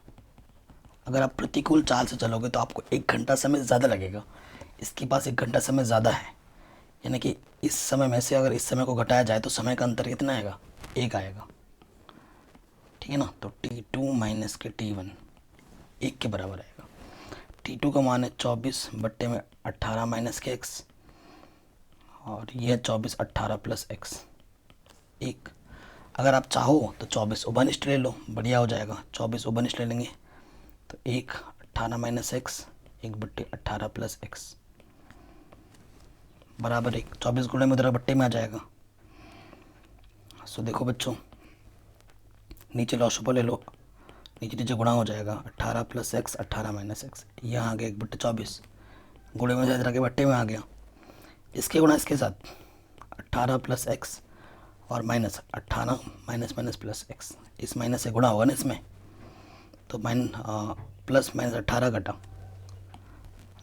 अगर आप प्रतिकूल चाल से चलोगे तो आपको 1 घंटा समय ज़्यादा लगेगा। इसके पास 1 घंटा समय ज़्यादा है, यानी कि इस समय में से अगर इस समय को घटाया जाए तो समय का अंतर कितना आएगा, 1 आएगा। ठीक है ना, तो t2 माइनस के t1 1 के बराबर आएगा। t2 का मान है 24 बट्टे में 18 माइनस के x, और यह 24 18 + x 1। अगर आप चाहो तो 24 उभयनिष्ठ ले लो, बढ़िया हो जाएगा। 24 उभयनिष्ठ ले लेंगे तो 1 18 माइनस एक्स 1 बट्टे 18 + x बराबर 1। 24 गुणे में उधर बट्टे में आ जाएगा। सो देखो बच्चों, नीचे लॉसुपा ले लो, नीचे नीचे गुणा हो जाएगा, 18 + x 18 माइनस एक्स, यहाँ आ गया 1 बट्टे 24, गुणे में इधर के बट्टे में आ गया। इसके गुणा इसके साथ 18 + x और minus 18 minus minus plus x, इस माइनस से गुणा होगा ना इसमें, तो प्लस माइनस 18 घटा,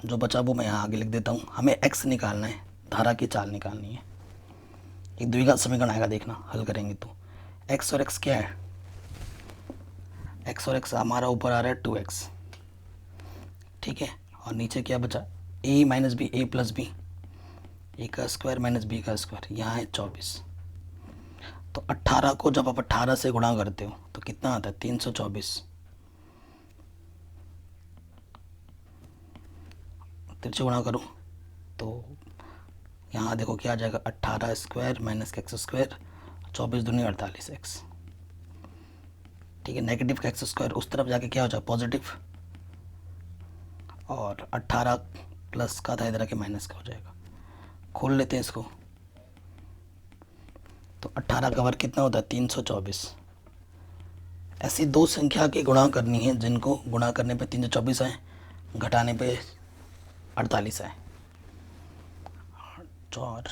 जो बचा वो मैं यहाँ आगे लिख देता हूँ। हमें x निकालना है, धारा की चाल निकालनी है। एक द्विघात समीकरण आएगा, देखना हल करेंगे तो। x और x क्या है, x और x हमारा ऊपर आ रहा है 2x। ठीक है, और नीचे क्या बचा, a minus B, a plus B, A का स्क्वायर माइनस बी का स्क्वायर, यहाँ है 24। तो 18 को जब आप 18 से गुणा करते हो तो कितना आता है, 324। तिरछे गुणा करो तो यहाँ देखो क्या आ जाएगा, 18 स्क्वायर माइनस का एक्स स्क्वायर, 24 दूनी 48 एक्स। ठीक है, नेगेटिव का एक्स स्क्वायर उस तरफ जाके क्या हो जाएगा, पॉजिटिव, और 18 प्लस का था इधर के माइनस का हो जाएगा। खोल लेते हैं इसको, तो 18 का वर्ग कितना होता है, 324। ऐसी दो संख्या की गुणा करनी है जिनको गुणा करने पे 324 आए, घटाने पे 48 आए। और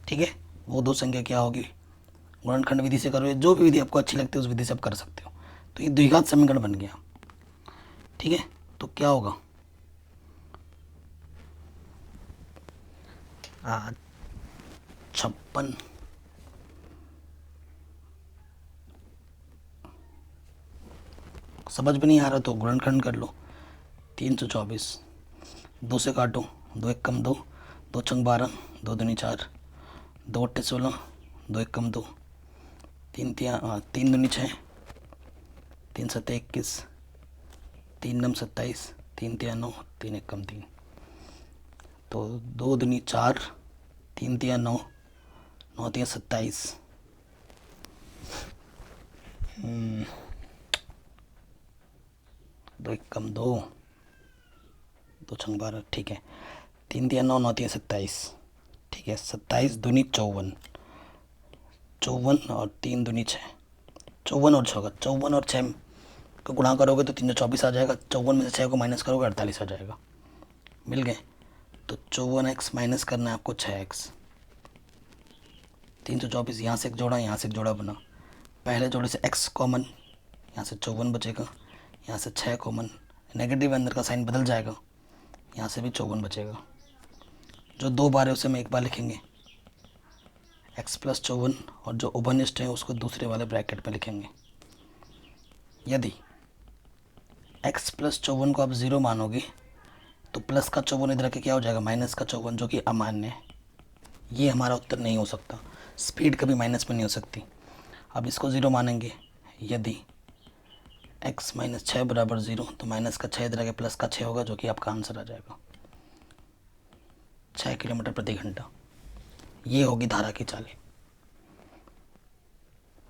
ठीक है, वो दो संख्या क्या होगी, गुणनखंड विधि से करो, जो भी विधि आपको अच्छी लगती है उस विधि से आप कर सकते हो। तो ये द्विघात समीकरण बन गया। ठीक है, तो क्या होगा, 56 समझ में नहीं आ रहा तो गुणनखंड कर लो। 324, 2 से काटो, 2 एक कम 2, 2 छंग 12, 2 दूनी 4, 2 अट्ठे 16, 2 एक कम 2, 3 दूनी 6, 3 सत्ते 21, 3 नम 27, 3 तिया 9, 3 एक कम 3, तो 2 दूनी 4, 3 तिया 9, 9 तिया 27, 2 एक कम 2, 2 छंग 12, ठीक है। 3 तिया 9, 9 तिया 27, ठीक है। 27 दूनी 54, 54 और 3 दूनी 6, 54 और 6 का 54 और 6 को गुणा करोगे तो 324 आ जाएगा। 54 में से 6 को माइनस करोगे 48 आ जाएगा। मिल गए। तो 54x माइनस करना है आपको 6x। 324 यहाँ से एक जोड़ा, यहाँ से एक जोड़ा बना। पहले जोड़े से x कॉमन, यहाँ से 54 बचेगा, यहाँ से 6 कॉमन, नेगेटिव अंदर का साइन बदल जाएगा, यहाँ से भी 54 बचेगा। जो 2 बार है उसे हम एक बार लिखेंगे, x प्लस 54, और जो उभयनिष्ठ है उसको दूसरे वाले ब्रैकेट में लिखेंगे। यदि x प्लस 54 को आप 0 मानोगे तो प्लस का 54 इधर के क्या हो जाएगा, माइनस का 54, जो कि अमान्य है। ये हमारा उत्तर नहीं हो सकता। स्पीड कभी माइनस में नहीं हो सकती। अब इसको 0 मानेंगे। यदि x माइनस 6 बराबर 0, तो माइनस का 6 इधर के प्लस का 6 होगा, जो कि आपका आंसर आ जाएगा 6 किलोमीटर प्रति घंटा। ये होगी धारा की चाल।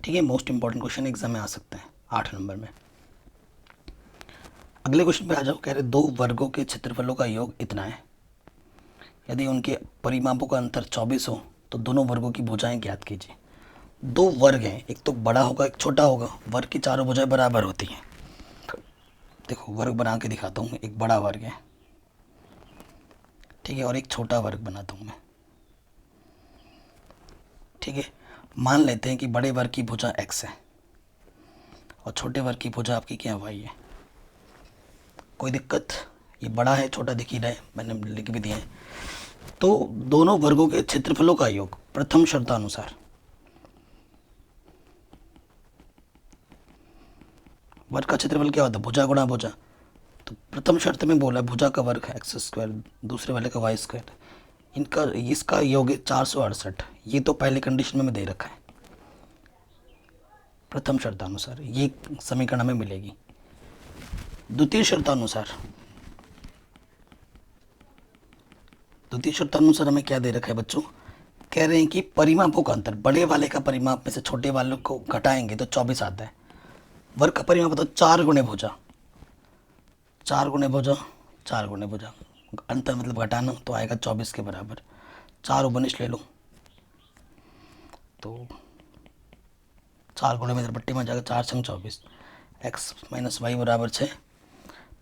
ठीक है, मोस्ट इंपॉर्टेंट क्वेश्चन एग्जाम में आ सकते हैं 8 नंबर में। अगले क्वेश्चन पे आ जाओ। कह रहे 2 वर्गों के क्षेत्रफलों का योग इतना है। यदि उनके परिमापों का अंतर 24 हो तो दोनों वर्गों की भुजाएं ज्ञात कीजिए। 2 वर्ग हैं, एक तो बड़ा होगा एक छोटा होगा। वर्ग की चारों भुजाएं बराबर होती हैं। देखो वर्ग बना के दिखाता हूँ। एक बड़ा वर्ग है, ठीक है, और एक छोटा वर्ग बनाता हूँ मैं। ठीक है, मान लेते हैं कि बड़े वर्ग की भुजा x है और छोटे वर्ग की भुजा आपकी क्या y है। कोई दिक्कत? ये बड़ा है छोटा दिख ही रहा है, मैंने लिख भी दिया है। तो दोनों वर्गों के क्षेत्रफलों का योग प्रथम शर्तानुसार, वर्ग का क्षेत्रफल क्या होता है, भुजा गुणा भुजा। तो प्रथम शर्त में बोला भुजा का वर्ग एक्स स्क्वायर, दूसरे वाले का वाई स्क्वायर, इनका इसका योग है 468। ये तो पहले कंडीशन में दे रखा है प्रथम शर्तानुसार, ये समीकरण में मिलेगी। द्वितीय शर्तानुसार, द्वितीय शर्तानुसार हमें क्या दे रखा है बच्चों, कह रहे हैं कि परिमापों का अंतर, बड़े वाले का परिमाप में से छोटे वाले को घटाएंगे तो 24 आता है। वर्ग का परिमाप तो 4 गुणे भुजा, 4 गुणे भुजा, 4 गुणे भुजा, अंतर मतलब घटाना, तो आएगा 24 के बराबर। 4 उपनिष्ठ ले लो तो 4 गुणे में इधर पट्टी में जाएगा 4 छंग 24। एक्स माइनस वाई बराबर 6,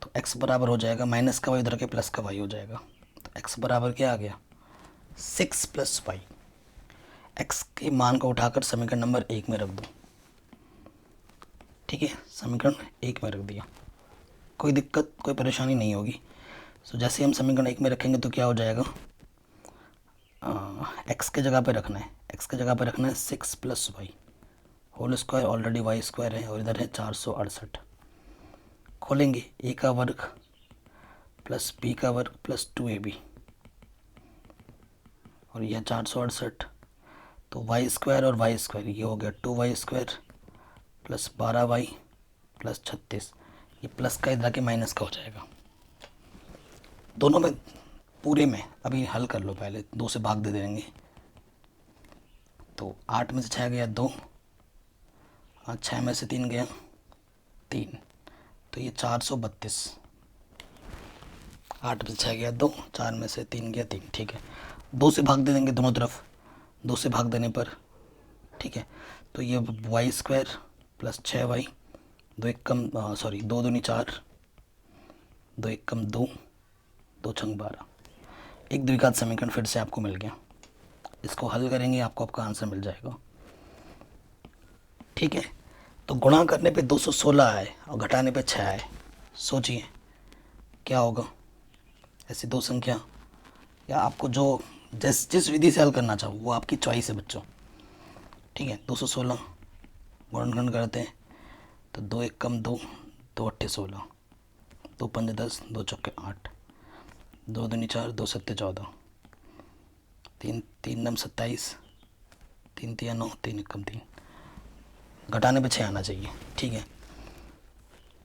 तो x बराबर हो जाएगा माइनस का वाई उधर के प्लस का वाई हो जाएगा। तो x बराबर क्या आ गया 6 प्लस वाई। x के मान को उठाकर समीकरण नंबर 1 में रख दो। ठीक है, समीकरण 1 में रख दिया, कोई दिक्कत कोई परेशानी नहीं होगी। तो जैसे हम समीकरण 1 में रखेंगे तो क्या हो जाएगा, x के जगह पे रखना है, x के जगह पे रखना है 6 plus Y whole square, already Y square है और इधर है 468। खोलेंगे a का वर्ग प्लस b का वर्ग प्लस 2ab, और यह 468, तो वाई स्क्वायर और वाई स्क्वायर ये हो गया 2y square plus 12y plus 36। ये प्लस का इधर के माइनस का हो जाएगा। दोनों में पूरे में अभी हल कर लो, पहले 2 से भाग दे देंगे। तो 8 में से 6 गया 2, 6 में से 3 गया 3, तो ये 432। 8 में से 6 गया 2, 4 में से 3 गया 3, ठीक है। 2 से भाग दे देंगे दोनों तरफ, 2 से भाग देने पर, ठीक है, तो ये वाई स्क्वायर प्लस 6y, 2 एक कम 2 दूनी 4, 2 एक कम 2, 2 छंग 12। एक द्विघात समीकरण फिर से आपको मिल गया। इसको हल करेंगे आपको आपका आंसर मिल जाएगा। ठीक है, तो गुणा करने पे 216 आए और घटाने पे 6 आए। सोचिए क्या होगा। ऐसी दो संख्या, या आपको जो जिस विधि से हल करना चाहो वो आपकी चॉइस है बच्चों। ठीक है, 216 गुणनखंड करते हैं तो 2 एक कम 2, दो अट्ठे 16, दो पंजे 10, दो चौके 8, दो दूनी 4, दो सत्ते 14, तीन तीन नम 27, तीन तिया 9, तीन एकम 3, घटाने पे 6 आना चाहिए। ठीक है,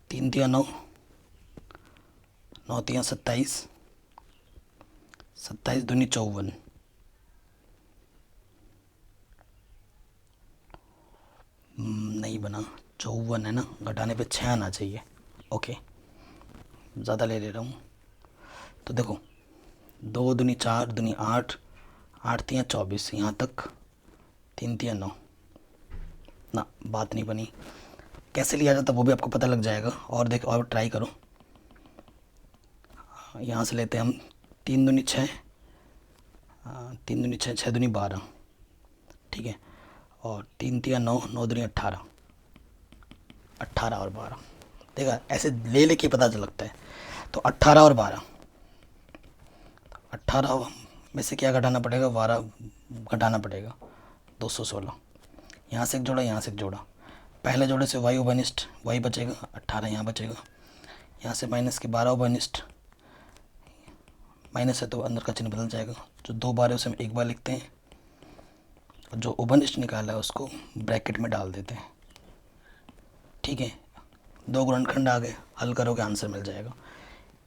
तीन तिया 9, 9 तिया 27, 27 दूनी 54, नहीं बना, 54 है ना, घटाने पे 6 आना चाहिए। ओके, ज़्यादा ले रहा हूँ। तो देखो, दो दूनी 4, दूनी 8, 8 तिया 24, यहाँ तक, तीन तिया 9 ना, बात नहीं बनी। कैसे लिया जाता वो भी आपको पता लग जाएगा। और देखो, और ट्राई करो। यहाँ से लेते हैं हम, तीन दूनी 6, तीन दूनी 6, 6 दूनी 12, ठीक है, और तीन तिया 9, 9 दूनी 18, 18 और 12। देखा, ऐसे ले लेके पता चल लगता है। तो 18 और 12, 18 में से क्या घटाना पड़ेगा, 12 घटाना पड़ेगा, 216। यहाँ से एक जोड़ा, यहाँ से एक जोड़ा, पहले जोड़े से वाई ओबनिस्ट वाई बचेगा, 18 यहाँ बचेगा, यहाँ से माइनस के 12 ओबनिस्ट, माइनस है तो अंदर का चिन्ह बदल जाएगा। जो 2 बार है उसे हम एक बार लिखते हैं, और जो ओबनिस्ट निकाला है उसको ब्रैकेट में डाल देते हैं। ठीक है, 2 गुणनखंड आ गए, हल करोगे आंसर मिल जाएगा।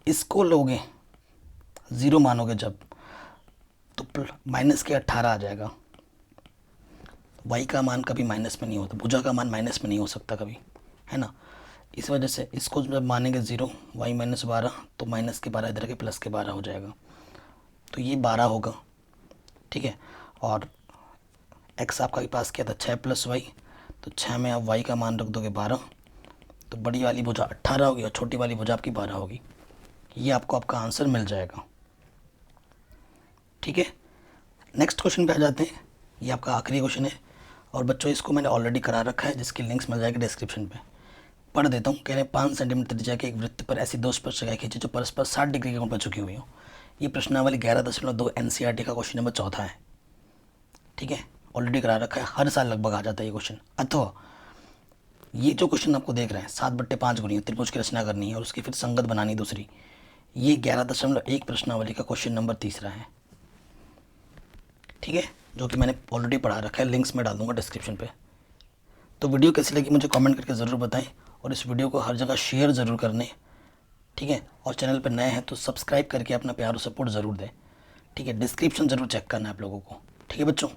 इसको लोगे 0 मानोगे जब, तो माइनस के 18 आ जाएगा। वाई का मान कभी माइनस में नहीं होता, भुजा का मान माइनस में नहीं हो सकता कभी, है ना। इस वजह से इसको जब मानेंगे 0, वाई माइनस 12, तो माइनस के 12 इधर के प्लस के 12 हो जाएगा, तो ये 12 होगा। ठीक है, और एक्स आपका के पास क्या था, 6 प्लस वाई, तो 6 में आप वाई का मान रख दोगे 12, तो बड़ी वाली भुजा 18 होगी और छोटी वाली भुजा आपकी 12 होगी। ये आपको आपका आंसर मिल जाएगा। ठीक है, नेक्स्ट क्वेश्चन पे आ जाते हैं। ये आपका आखिरी क्वेश्चन है, और बच्चों इसको मैंने ऑलरेडी करा रखा है, जिसकी लिंक्स मिल जाएगी डिस्क्रिप्शन पे। पढ़ देता हूँ। कह रहे हैं 5 सेंटीमीटर त्रिज्या के एक वृत्त पर ऐसी दो स्पर्शरेखाएं खींची जो परस्पर 60 डिग्री के कोण पर झुकी हुई हो। ये प्रश्नावली 11.2 NCERT का क्वेश्चन नंबर 4 है। ठीक है, ऑलरेडी करा रखा है, हर साल लगभग आ जाता है ये क्वेश्चन। अथवा ये जो क्वेश्चन आपको देख रहे हैं, 7/5 गुनी त्रिभुज की रचना करनी है और उसकी फिर संगत बनानी दूसरी, ये 11.1 प्रश्नावली का क्वेश्चन नंबर 3 है। ठीक है, जो कि मैंने ऑलरेडी पढ़ा रखा है, लिंक्स में डाल दूंगा डिस्क्रिप्शन पे। तो वीडियो कैसी लगी मुझे कमेंट करके ज़रूर बताएं, और इस वीडियो को हर जगह शेयर ज़रूर करने। ठीक है, और चैनल पर नए हैं तो सब्सक्राइब करके अपना प्यार और सपोर्ट ज़रूर दें। ठीक है, डिस्क्रिप्शन ज़रूर चेक करना है आप लोगों को। ठीक है बच्चों।